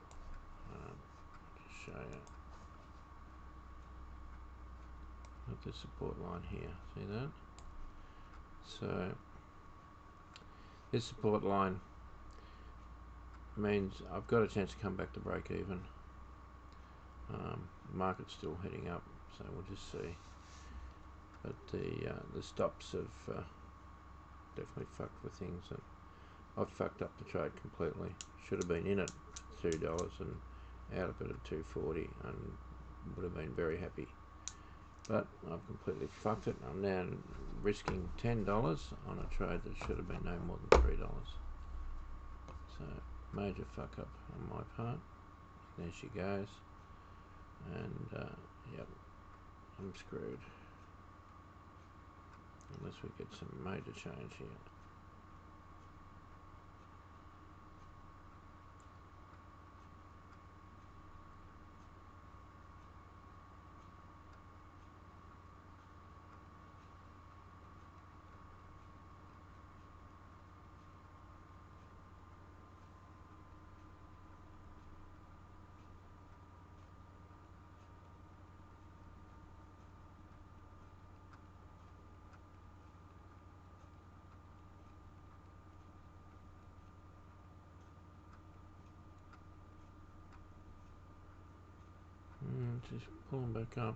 S2: Just show you. Got this support line here. See that? So this support line means I've got a chance to come back to break even. Market's still heading up, so we'll just see. But the stops have definitely fucked with things, and I've fucked up the trade completely. Should have been in it at $2 and out of it at $2.40 and would have been very happy. But I've completely fucked it. I'm now risking $10 on a trade that should have been no more than $3. So major fuck up on my part. There she goes. And yep, I'm screwed. Unless we get some major change here. Just pulling back up.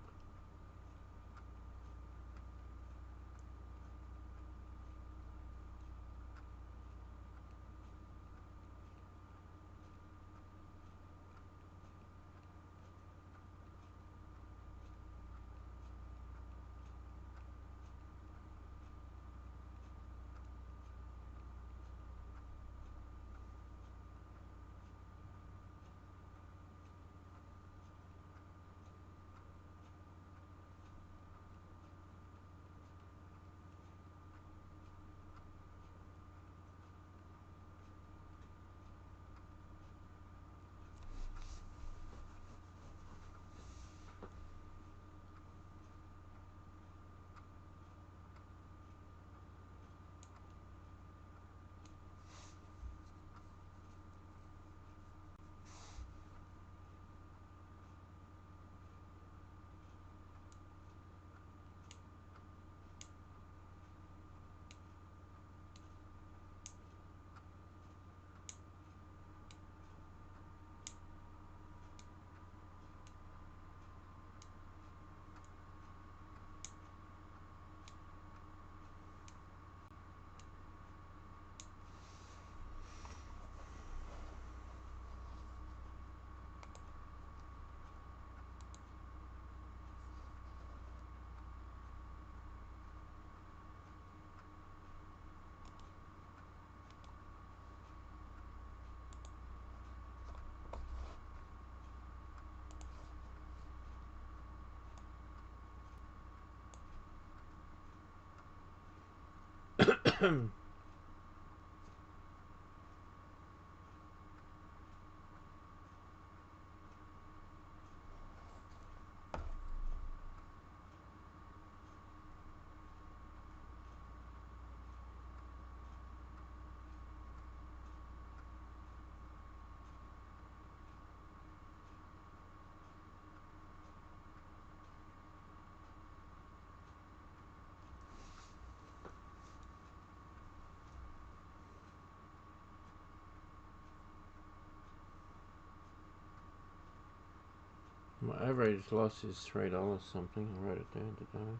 S2: My average loss is $3 something. I wrote it down today.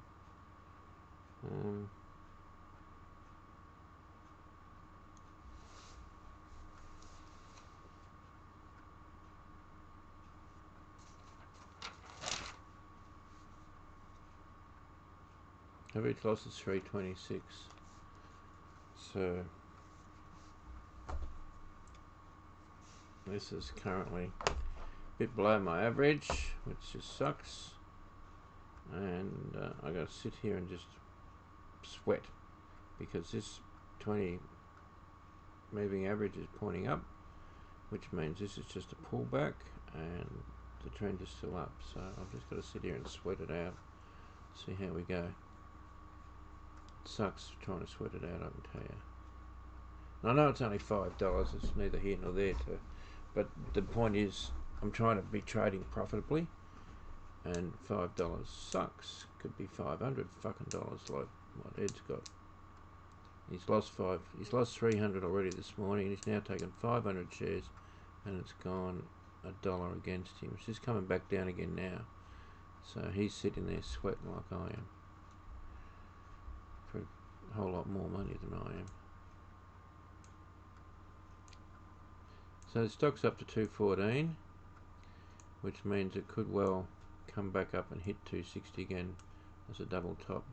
S2: Average loss is 326. So this is currently a bit below my average, which just sucks. And I gotta sit here and just sweat because this 20 moving average is pointing up, which means this is just a pullback and the trend is still up. So I've just got to sit here and sweat it out, see how we go. It sucks trying to sweat it out, I can tell you. And I know it's only $5, it's neither here nor there, but the point is I'm trying to be trading profitably, and $5 sucks. Could be 500 fucking dollars like what Ed's got. He's lost 300 already this morning. He's now taken 500 shares and it's gone a dollar against him. It's just coming back down again now. So he's sitting there sweating like I am for a whole lot more money than I am. So the stock's up to 214, which means it could well come back up and hit 260 again as a double top,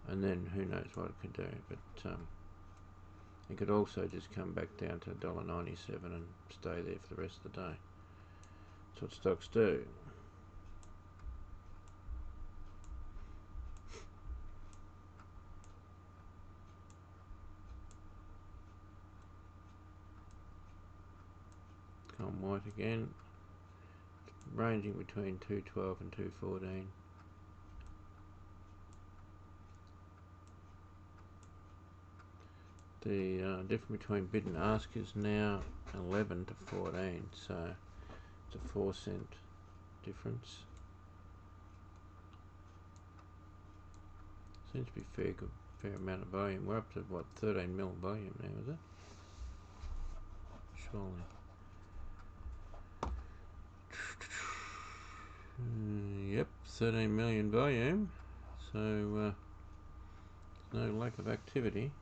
S2: and then who knows what it can do. But it could also just come back down to $1.97 and stay there for the rest of the day. That's what stocks do. On white again, ranging between 212 and 214. The difference between bid and ask is now 11 to 14, so it's a 4-cent difference. Seems to be fair amount of volume. We're up to what, 13 mil volume now, is it? Surely. Yep, 13 million volume. So no lack of activity.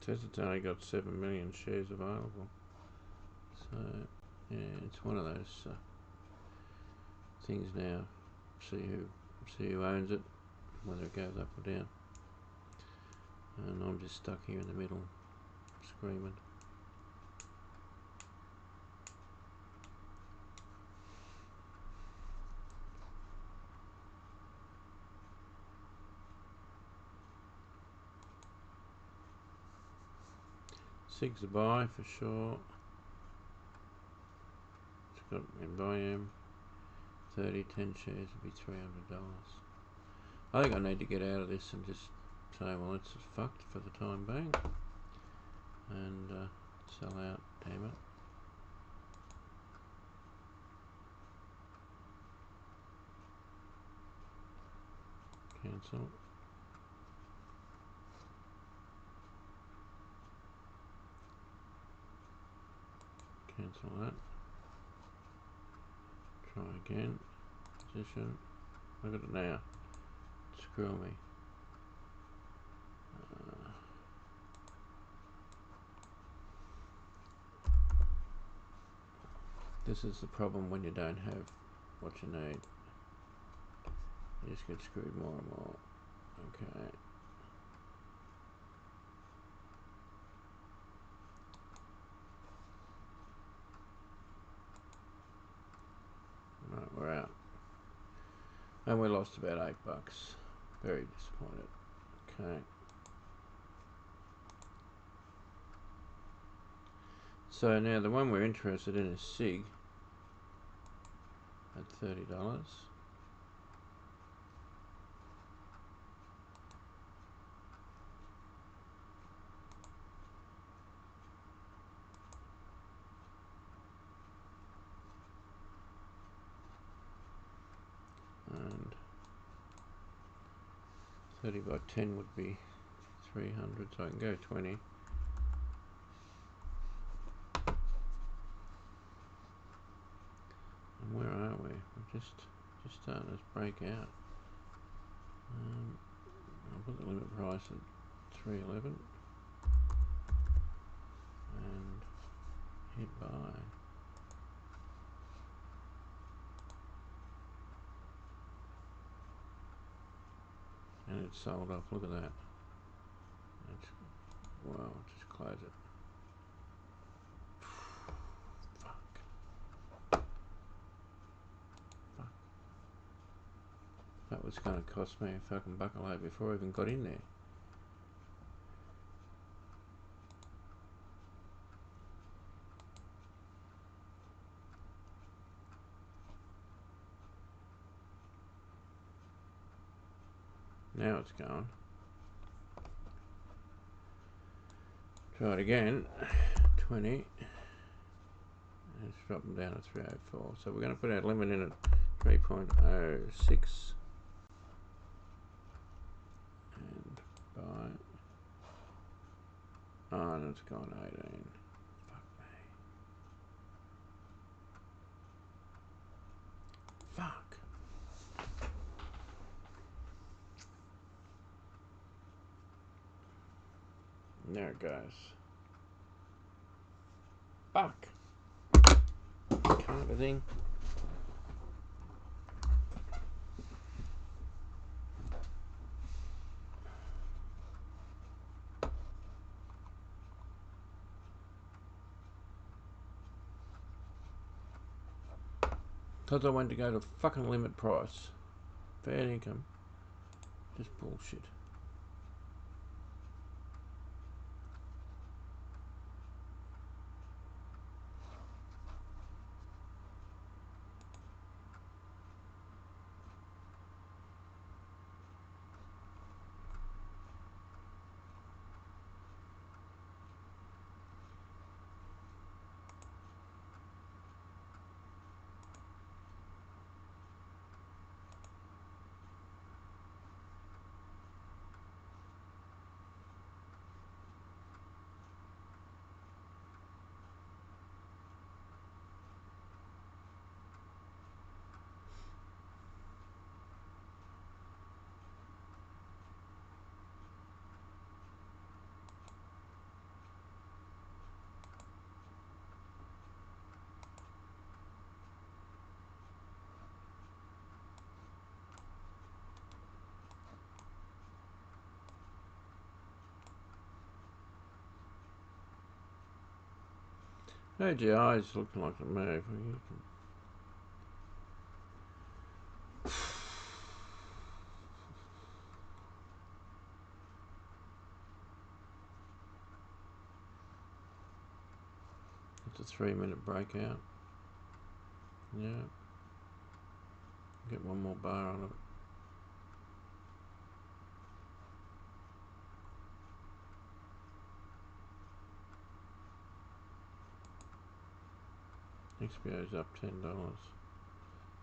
S2: It says it's only got 7 million shares available. So yeah, it's one of those things now. See who owns it, whether it goes up or down. And I'm just stuck here in the middle, screaming. SIG's a buy for sure. It's got in volume 10 shares would be $300. I think I need to get out of this and just say, well, it's fucked for the time being, and sell out, damn it. Cancel. Cancel that. Try again. Position. Look at it now. Screw me. This is the problem when you don't have what you need. You just get screwed more and more. Okay. Right, we're out. And we lost about $8. Very disappointed. Okay. So now the one we're interested in is SIG at $30. And 30 by 10 would be 300, so I can go 20. And where are we? We're just starting to break out. I'll put the limit price at 311 and hit buy. And it's sold off. Look at that. That's, wow, just close it. Fuck. That was going to cost me a fucking buckle out before I even got in there. Now it's going. Try it again. 20. There's drop them down to 304. So we're going to put our limit in at 3.06 and buy. Oh, and it's gone 18. Fuck me. Fuck. And there it goes. Fuck. Kind of thing. Because I went to go to fucking limit price. Fair income. Just bullshit. AGI is looking like a move. It's a 3-minute breakout. Yeah. Get one more bar on it. XPO's up $10.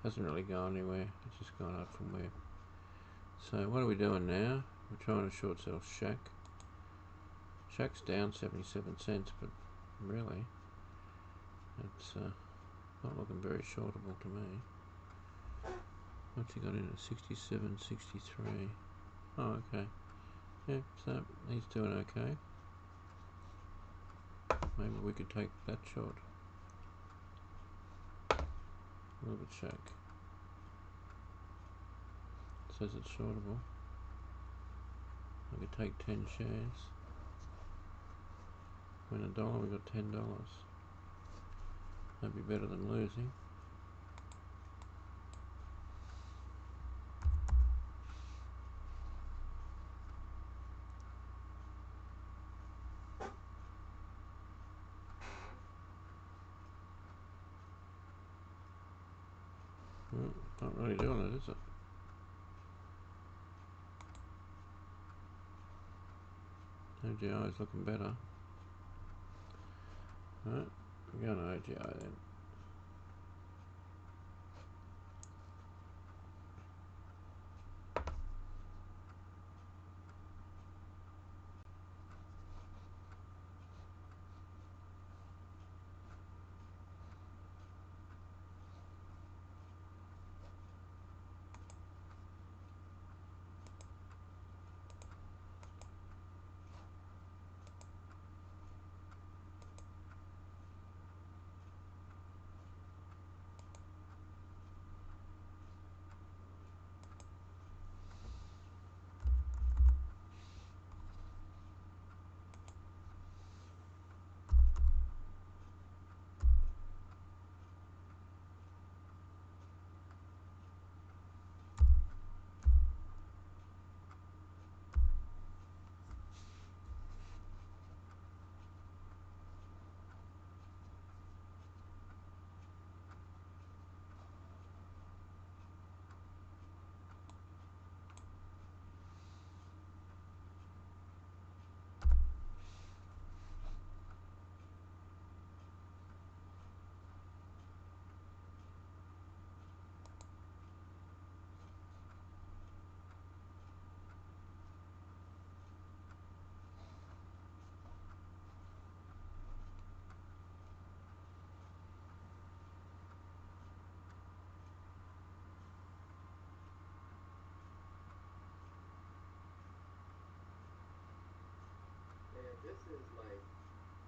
S2: Hasn't really gone anywhere. It's just gone up from where. So what are we doing now? We're trying to short sell Shack. Shack's down 77 cents, but really, it's not looking very shortable to me. What's he got in at 67, 63? Oh, okay. Yeah, so he's doing okay. Maybe we could take that short. A little bit Shack. It says it's shortable. I could take 10 shares. Win $1, we got $10. That'd be better than losing. Well, not really doing it, is it? AGI is looking better. Alright, we're going to AGI then.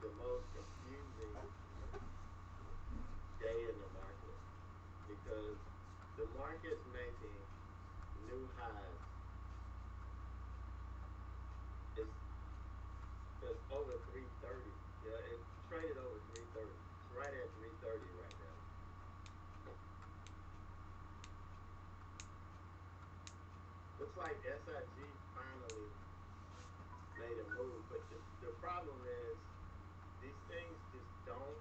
S1: the most confusing day in the market because the market's making new highs. It's it's over 330. Yeah, it traded over 330. It's right at 330 right now. Looks like SIG finally made a move, but the problem is these things just don't.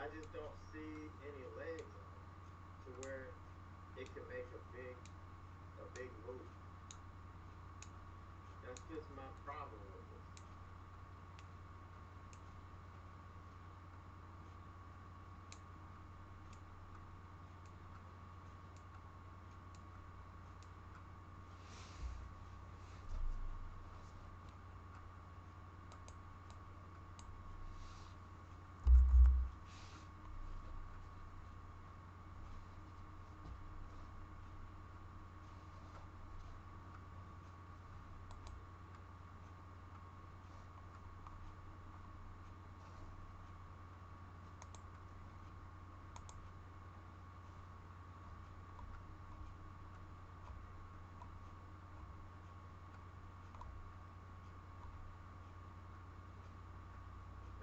S1: I just don't see any legs on it to where it can make a big move. That's just my problem with this.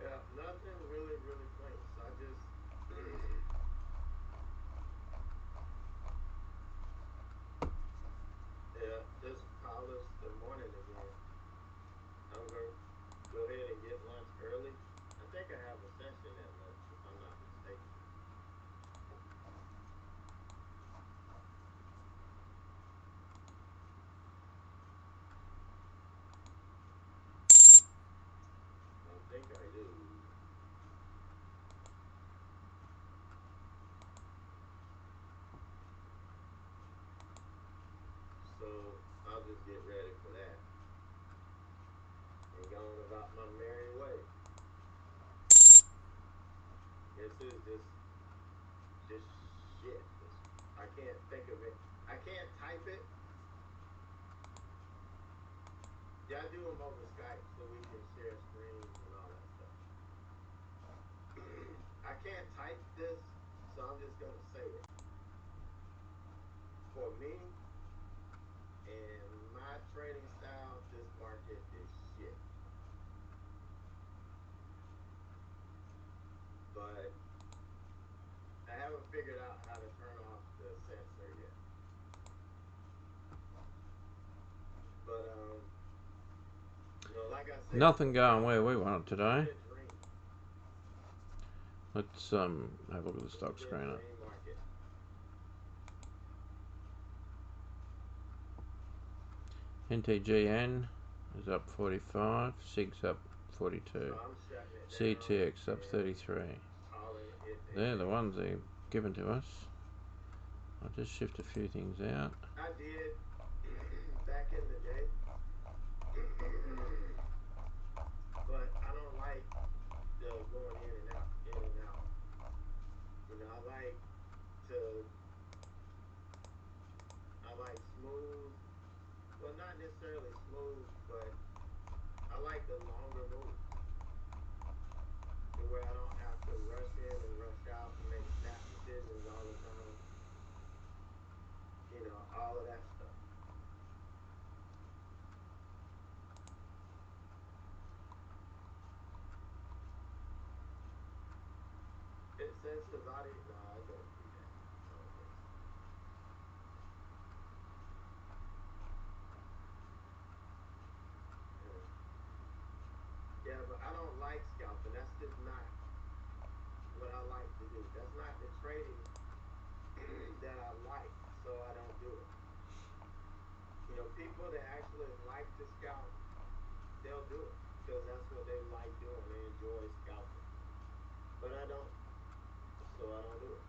S1: Yeah, nothing really clean. So I just yeah, just polished the morning again. I'm gonna go ahead and get lunch early. I think I have a session at lunch if I'm not mistaken. I think I do. So I'll just get ready for that and go on about my merry way. This is just shit. I can't think of it. I can't type it. Yeah, I do them over Skype so we can share screens and all that stuff. I can't type this, so I'm just gonna say it. For me and my trading style, this market is shit. But I haven't figured out how to turn off the sensor yet. But like I said,
S2: Nothing going where we want it today.
S1: it's a dream.
S2: Let's have a look at the
S1: This
S2: stock
S1: has been a
S2: screener.
S1: dream market.
S2: NTGN is up 45, SIG's up 42,
S1: So I'm shutting it down
S2: CTX up
S1: and
S2: 33.
S1: calling it a
S2: They're the
S1: day.
S2: ones they've given to us. I'll just shift a few things out.
S1: I did back in the day, but I don't like the going in and out, in and out. I like to, I like smooth, well, not necessarily smooth, but I like the longer moves to where I don't have to rush in and rush out and make snap decisions all the time. All of that stuff. It says Hazadi. No, I don't do that. I don't think so. Yeah. Yeah, but I don't like scalping. That's just not what I like to do. That's not the trading that I like, so I don't do it. People that actually like to scalp, they'll do it because that's what they like doing. They enjoy scalping. But I don't, so I don't do it.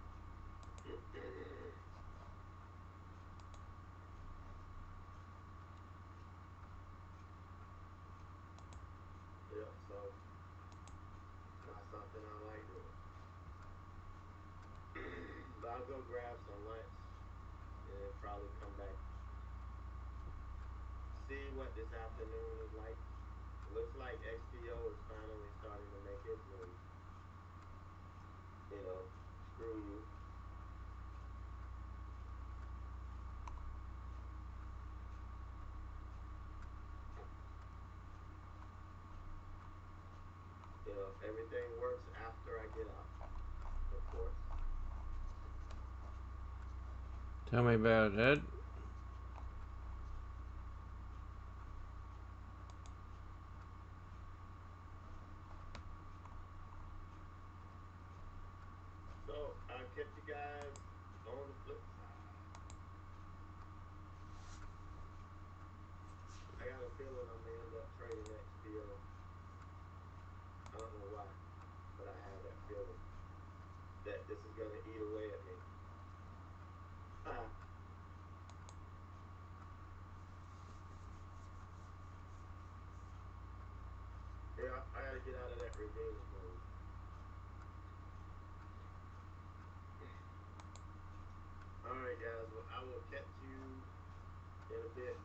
S1: Yeah, so it's not something I like doing. But I'll go grab some lunch and then probably come back, see what this afternoon is like, looks like XPO is finally starting to make his move. You know, screw you. You know, everything works after I get out, of course.
S2: Tell me about it, Ed.
S1: So I'll catch you guys on the flip side. I got a feeling I'm gonna end up trading XPO. I don't know why, but I have that feeling that this is gonna eat away at me. Yeah, I gotta get out of that revenge mode. All right, guys. Well, I will catch you in a bit.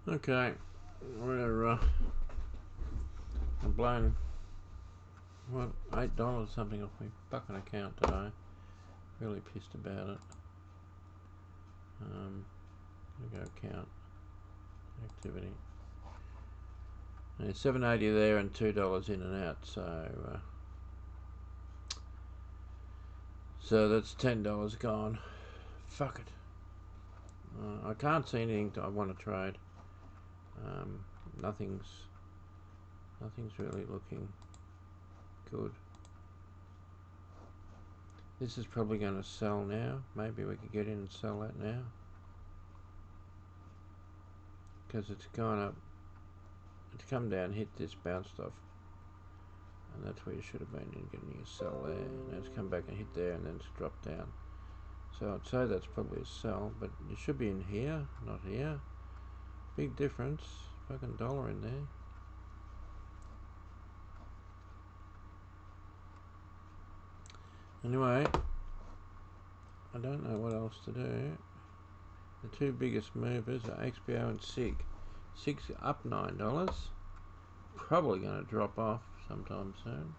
S2: Okay, we're I'm blown what $8 something off my fucking account today. Really pissed about it. Gonna go count activity. There's $7.80 there and $2 in and out, so that's $10 gone. Fuck it. I can't see anything I want to trade. Nothing's really looking good. This is probably going to sell now. Maybe we could get in and sell that now, because it's gone up. It's come down, hit this, bounced off, and that's where you should have been in getting a sell there. And it's come back and hit there, and then it's dropped down. So I'd say that's probably a sell, but you should be in here, not here. Big difference. Fucking dollar in there. Anyway, I don't know what else to do. The two biggest movers are XPO and SIG. SIG's up $9. Probably going to drop off sometime soon.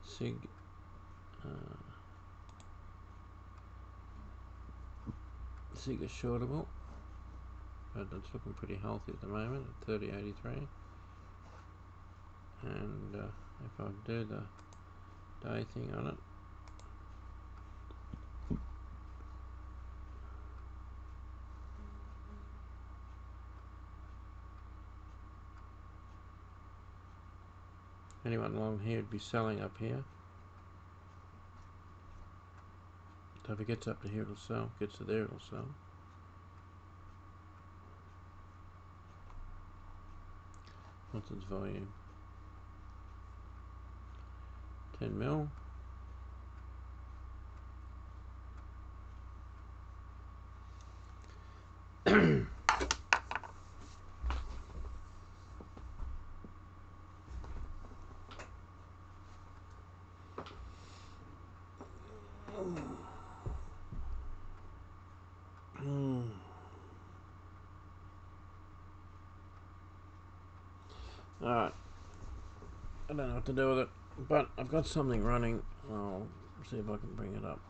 S2: SIG SIG is shortable, but it's looking pretty healthy at the moment at 30.83. And if I do the day thing on it, anyone long here would be selling up here. So if it gets up to here, it'll sell. Gets to there, it'll sell. What's its volume? 10 mil. Alright, I don't know what to do with it, but I've got something running. I'll see if I can bring it up.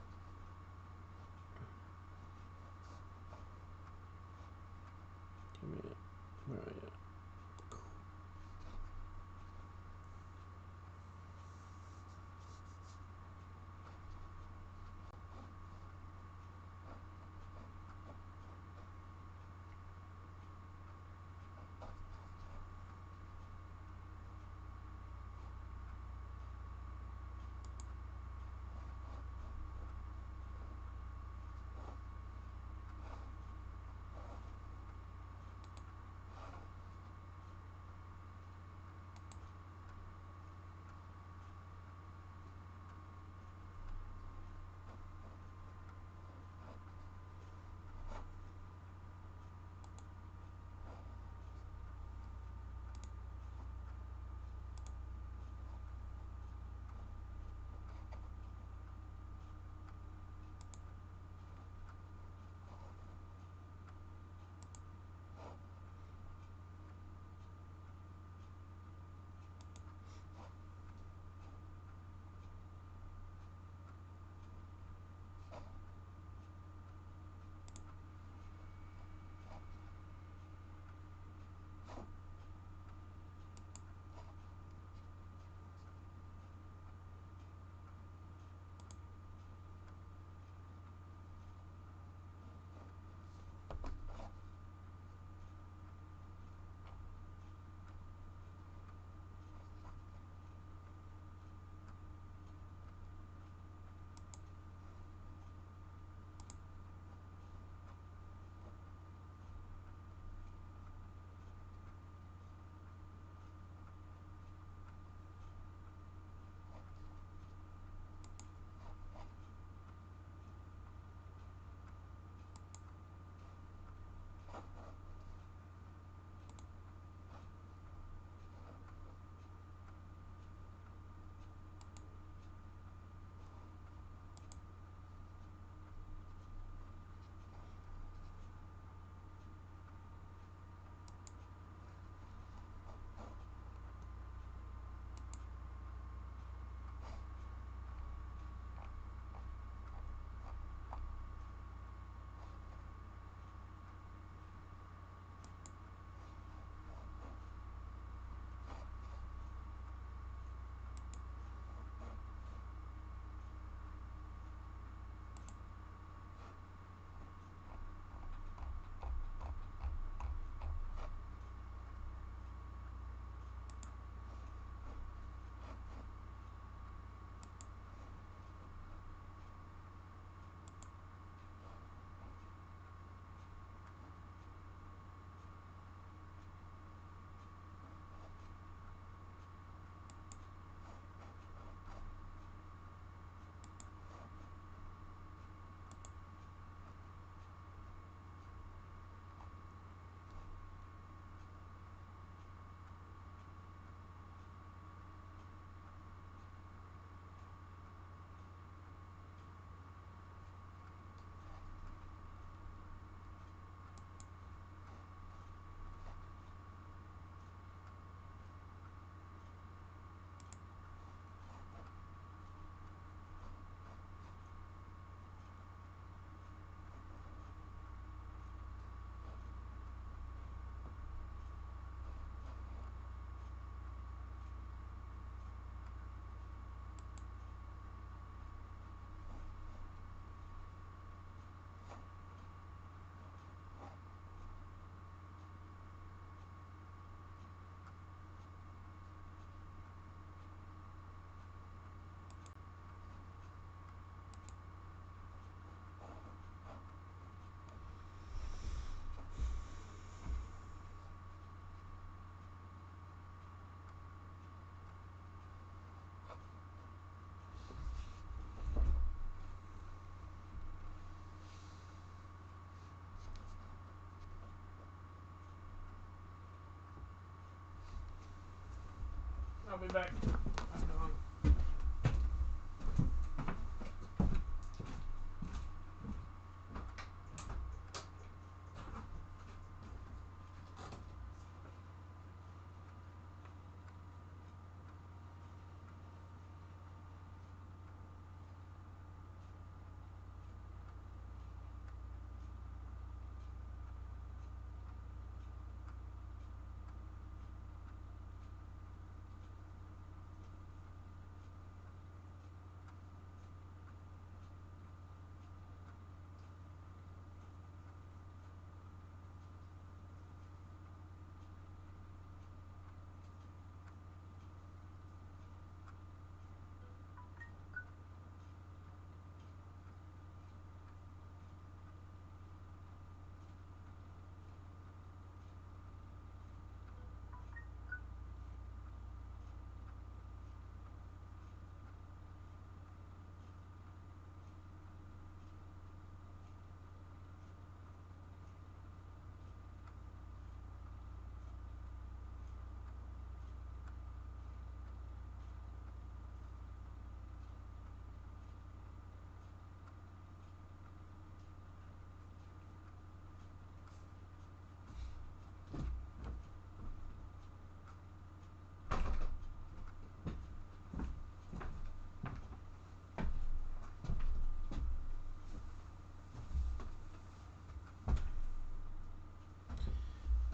S2: Come here. Where are you? I'll be back. Hang on.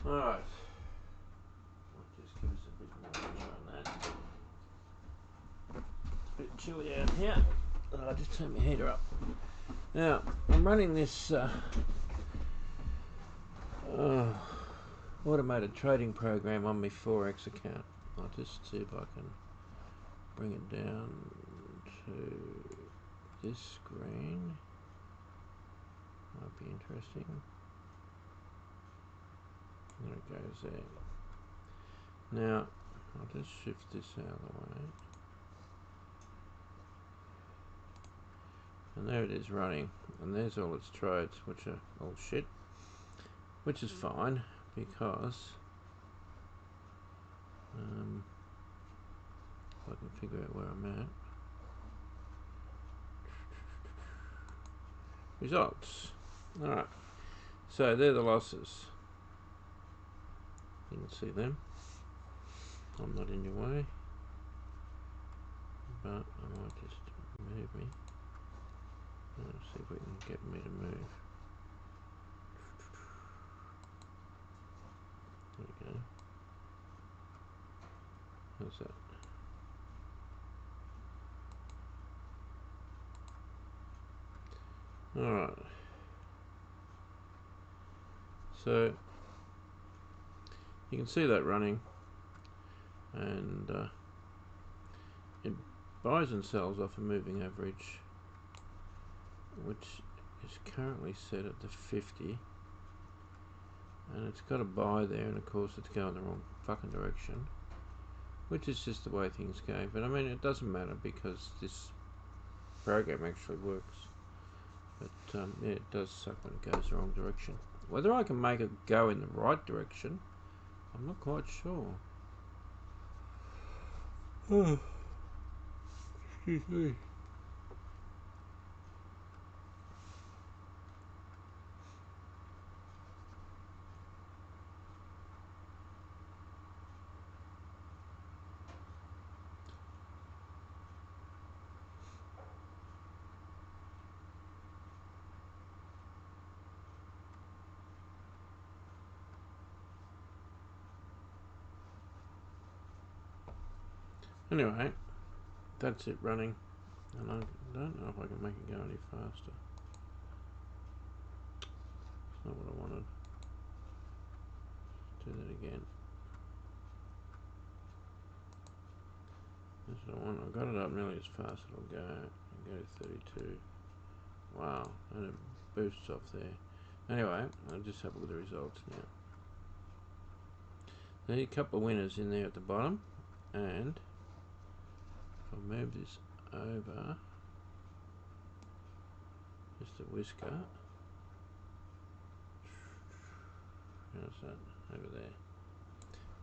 S2: Alright. I'll just give us a bit more air on that. It's a bit chilly out here. I'll just turn my heater up. Now, I'm running this automated trading program on my Forex account. I'll just see if I can bring it down to this screen. Might be interesting. There it goes there. Now, I'll just shift this out of the way. And there it is running. And there's all its trades, which are all shit. Which is fine, because if I can figure out where I'm at. Results. Alright. So they're the losses. You can see them. I'm not in your way. But I might just move me. Let's see if we can get me to move. There we go. How's that? Alright. So you can see that running, and it buys and sells off a moving average, which is currently set at the 50, and it's got a buy there, and of course it's going the wrong fucking direction, which is just the way things go. But I mean, it doesn't matter because this program actually works. But yeah, it does suck when it goes the wrong direction. Whether I can make it go in the right direction, I'm not quite sure. Oh, excuse me. Anyway, that's it running, and I don't know if I can make it go any faster. It's not what I wanted. Do that again. That's what I want. I got it up nearly as fast as it'll go. I'll go 32. Wow, and it boosts off there. Anyway, I'll just have a look at the results now. There's a couple of winners in there at the bottom, and if I move this over just a whisker, how's that over there?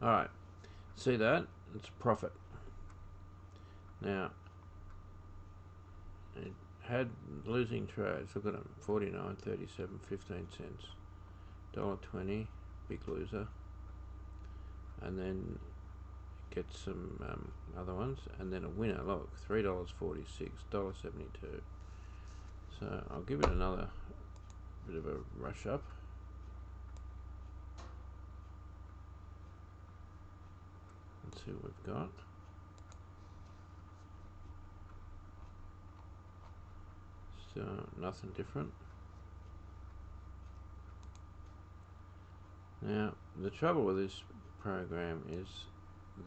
S2: Alright, see that? It's a profit. Now, it had losing trades. Look at them: 49, 37, 15 cents, $1.20, big loser, and then get some other ones, and then a winner. Look, $3.46, $1.72. So I'll give it another bit of a rush up. Let's see what we've got. So nothing different. Now the trouble with this program is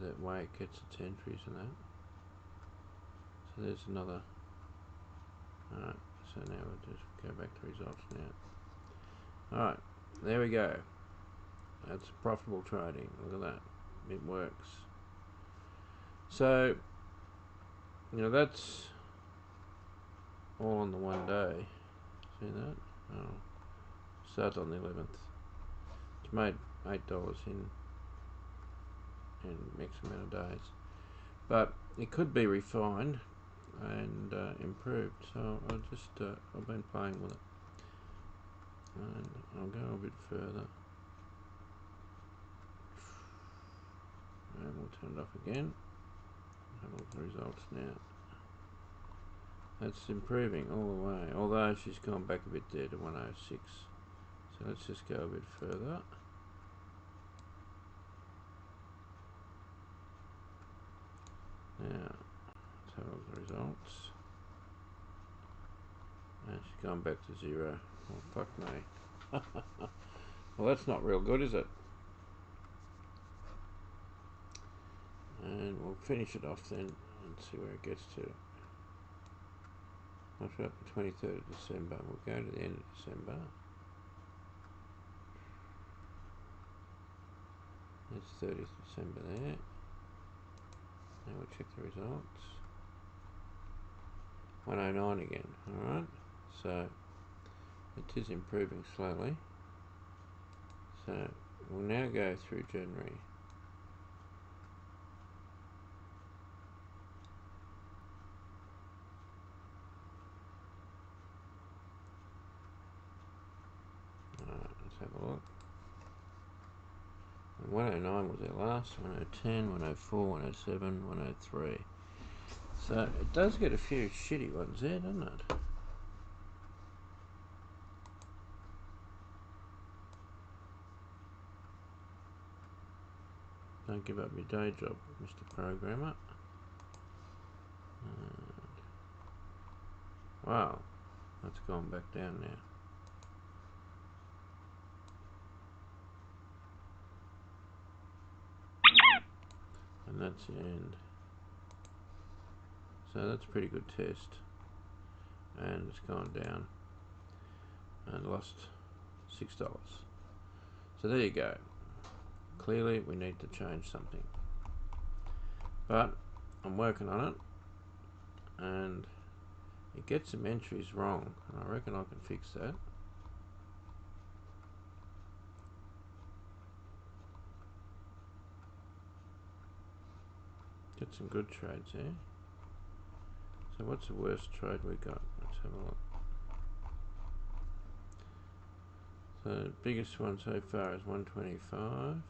S2: the way it gets its entries and that. So there's another. Alright, so now we'll just go back to results now. Alright, there we go. That's profitable trading. Look at that. It works. So, you know, that's all on the one day. See that? Oh, started on the 11th. It's made $8 in X amount of days. But it could be refined and improved. So I'll just, I've been playing with it. And I'll go a bit further. And we'll turn it off again. Have a look at the results now. That's improving all the way, although she's gone back a bit there to 106. So let's just go a bit further. Now, let's have a look at the results. And she's gone back to 0. Oh, fuck me. Well, that's not real good, is it? And we'll finish it off then and see where it gets to. What's up the 23rd of December? We'll go to the end of December. There's 30th December there. Now we'll check the results. 109 again, alright? So it is improving slowly. So we'll now go through January. Alright, let's have a look. And 109 was our last, 110, 104, 107, 103. So it does get a few shitty ones there, doesn't it? Don't give up your day job, Mr. Programmer. Wow, that's gone back down now. And that's the end. So that's a pretty good test. And it's gone down and lost $6. So there you go. Clearly we need to change something. But I'm working on it, and it gets some entries wrong, and I reckon I can fix that. Get some good trades there. So what's the worst trade we got? Let's have a look. So the biggest one so far is 125.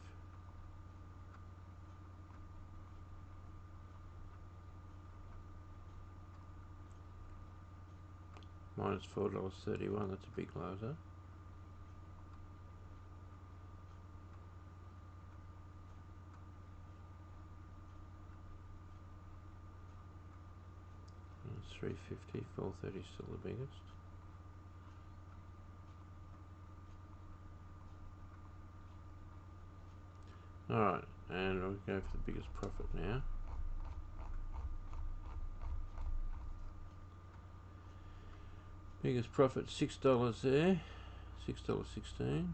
S2: Minus $4.31, that's a big loser. That's 350, 430 still the biggest. Alright, and we'll go for the biggest profit now. Biggest profit, $6 there, $6.16.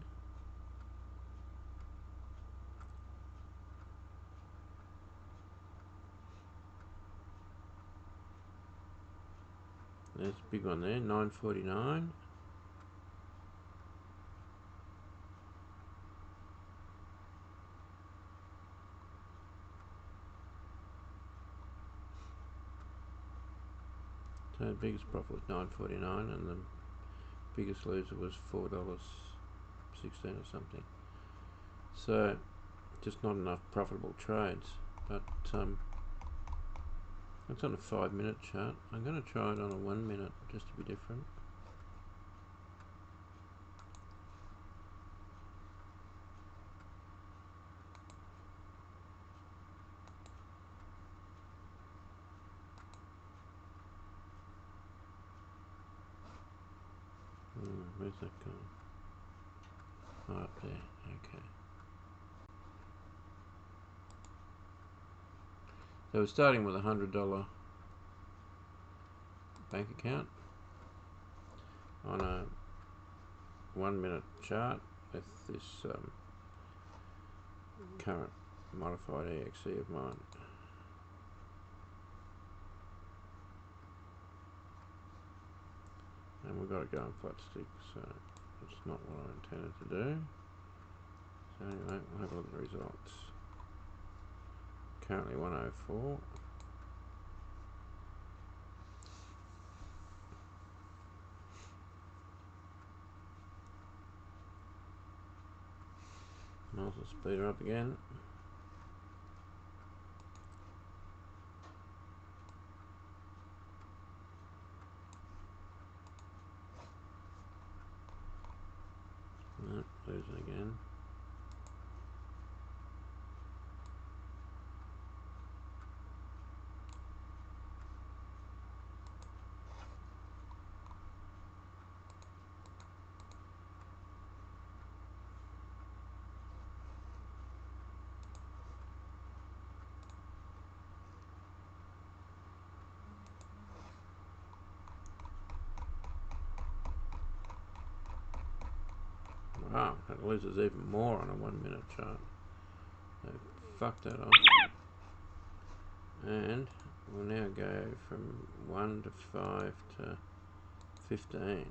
S2: There's a big one there, $9.49. So the biggest profit was $9.49, and the biggest loser was $4.16 or something. So just not enough profitable trades. But it's on a 5-minute chart. I'm going to try it on a 1 minute just to be different. Where's that gone? Oh, up there. Okay. So we're starting with a $100 bank account on a 1 minute chart with this current modified EXE of mine. And we've got to go on flat stick, so that's not what I intended to do. So anyway, we'll have a look at the results. Currently 104. Might as well speed her up again. No, losing again. Wow, that loses even more on a 1 minute chart. So fuck that off. And we'll now go from 1 to 5 to 15.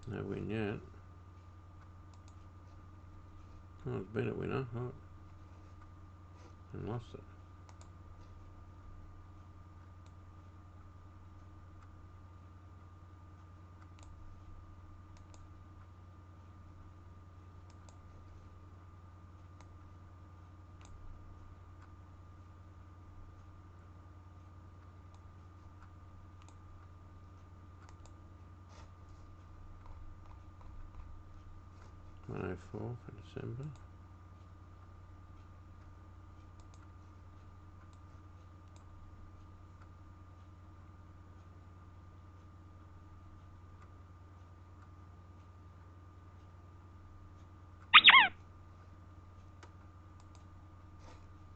S2: No win yet. Oh, it's been a winner. Oh, and lost it. $104 for December.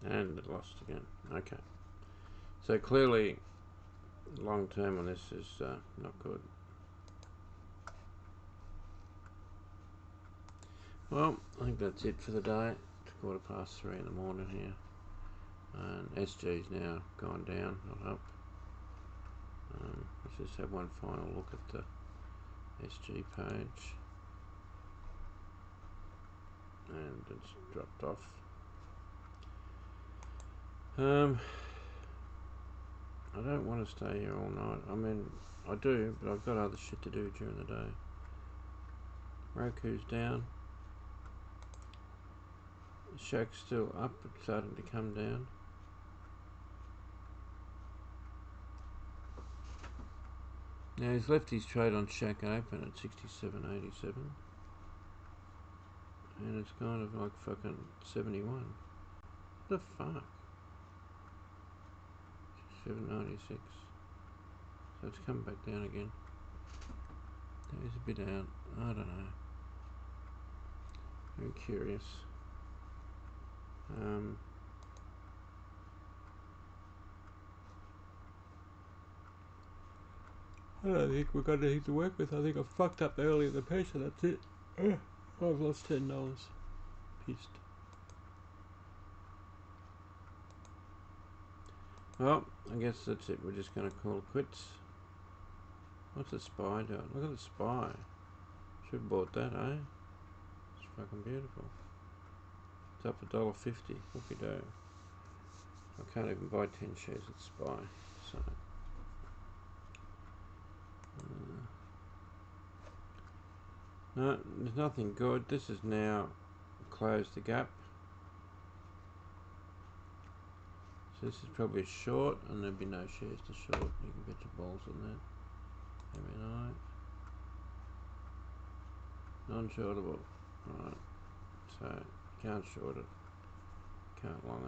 S2: And it lost again. Okay. So clearly, long term on this is not good. Well, I think that's it for the day. It's 3:15 in the morning here. And SG's now gone down, not up. Let's just have one final look at the SG page. And it's dropped off. I don't want to stay here all night. I mean, I do, but I've got other shit to do during the day. Roku's down. Shack's still up, but starting to come down. Now he's left his trade on Shack open at 67.87. And it's kind of like fucking 71. What the fuck? 7.96. So it's come back down again. That is a bit out. I don't know. Very curious. I don't think we've got anything to work with. I think I fucked up early in the piece and that's it. I've lost $10. Pissed. Well, I guess that's it. We're just going to call it quits. What's the SPY doing? Look at the SPY. Should have bought that, eh? It's fucking beautiful. It's up $1.50. Whoopie do. I can't even buy 10 shares at SPY. So. No, there's nothing good. This has now closed the gap. So this is probably a short, and there'll be no shares to short. You can bet your balls on that. MNI. Non-shortable. Right. So, can't short it. Can't long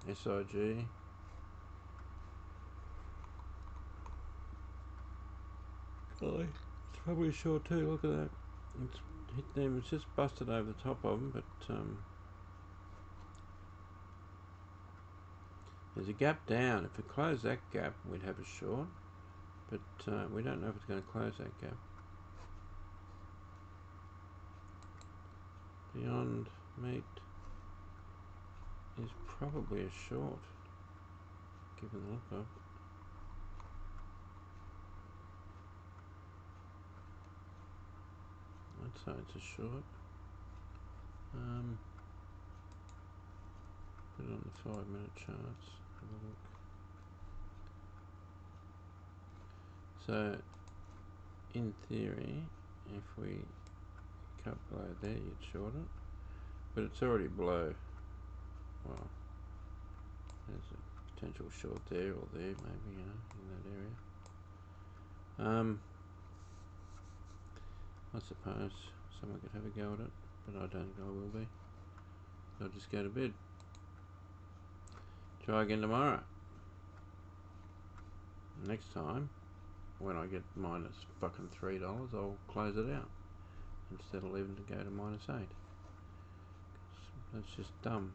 S2: it. SIG. Golly. It's probably a short too. Look at that. It's hit them. It's just busted over the top of them, but there's a gap down. If it closed that gap, we'd have a short, but we don't know if it's going to close that gap. Beyond Meat is probably a short, given the look of. I'd say it's a short. Put it on the 5-minute charts. Have a look. So, in theory, if we cut below there, you'd short it, but it's already below. Well, there's a potential short there or there, maybe, you know, in that area. I suppose someone could have a go at it, but I don't think I will be. I'll just go to bed. Try again tomorrow. Next time, when I get minus fucking $3, I'll close it out instead of leaving to go to -8. That's just dumb.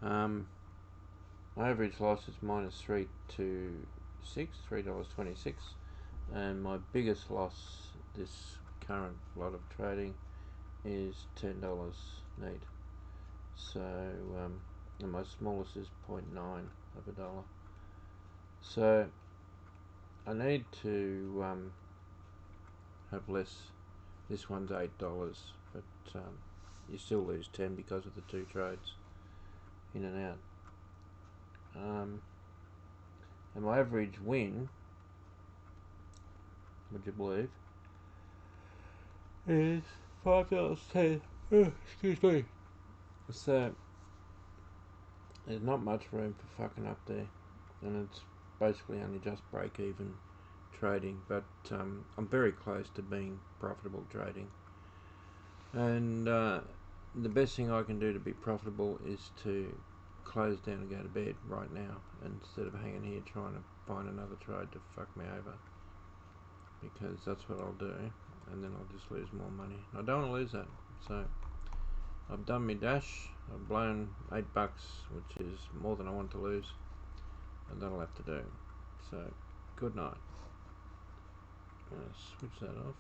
S2: My average loss is -3 to $3.26, and my biggest loss this current lot of trading is $10 neat. So, and my smallest is 0.9 of a dollar. So I need to have less. This one's $8, but you still lose 10 because of the 2 trades in and out. And my average win, would you believe, is $5.10. Excuse me. So there's not much room for fucking up there, and it's basically only just break even trading, but I'm very close to being profitable trading. And the best thing I can do to be profitable is to close down and go to bed right now, instead of hanging here trying to find another trade to fuck me over, because that's what I'll do, and then I'll just lose more money. I don't want to lose that. So I've done my dash. I've blown $8, which is more than I want to lose, and that'll have to do. So good night. Switch that off.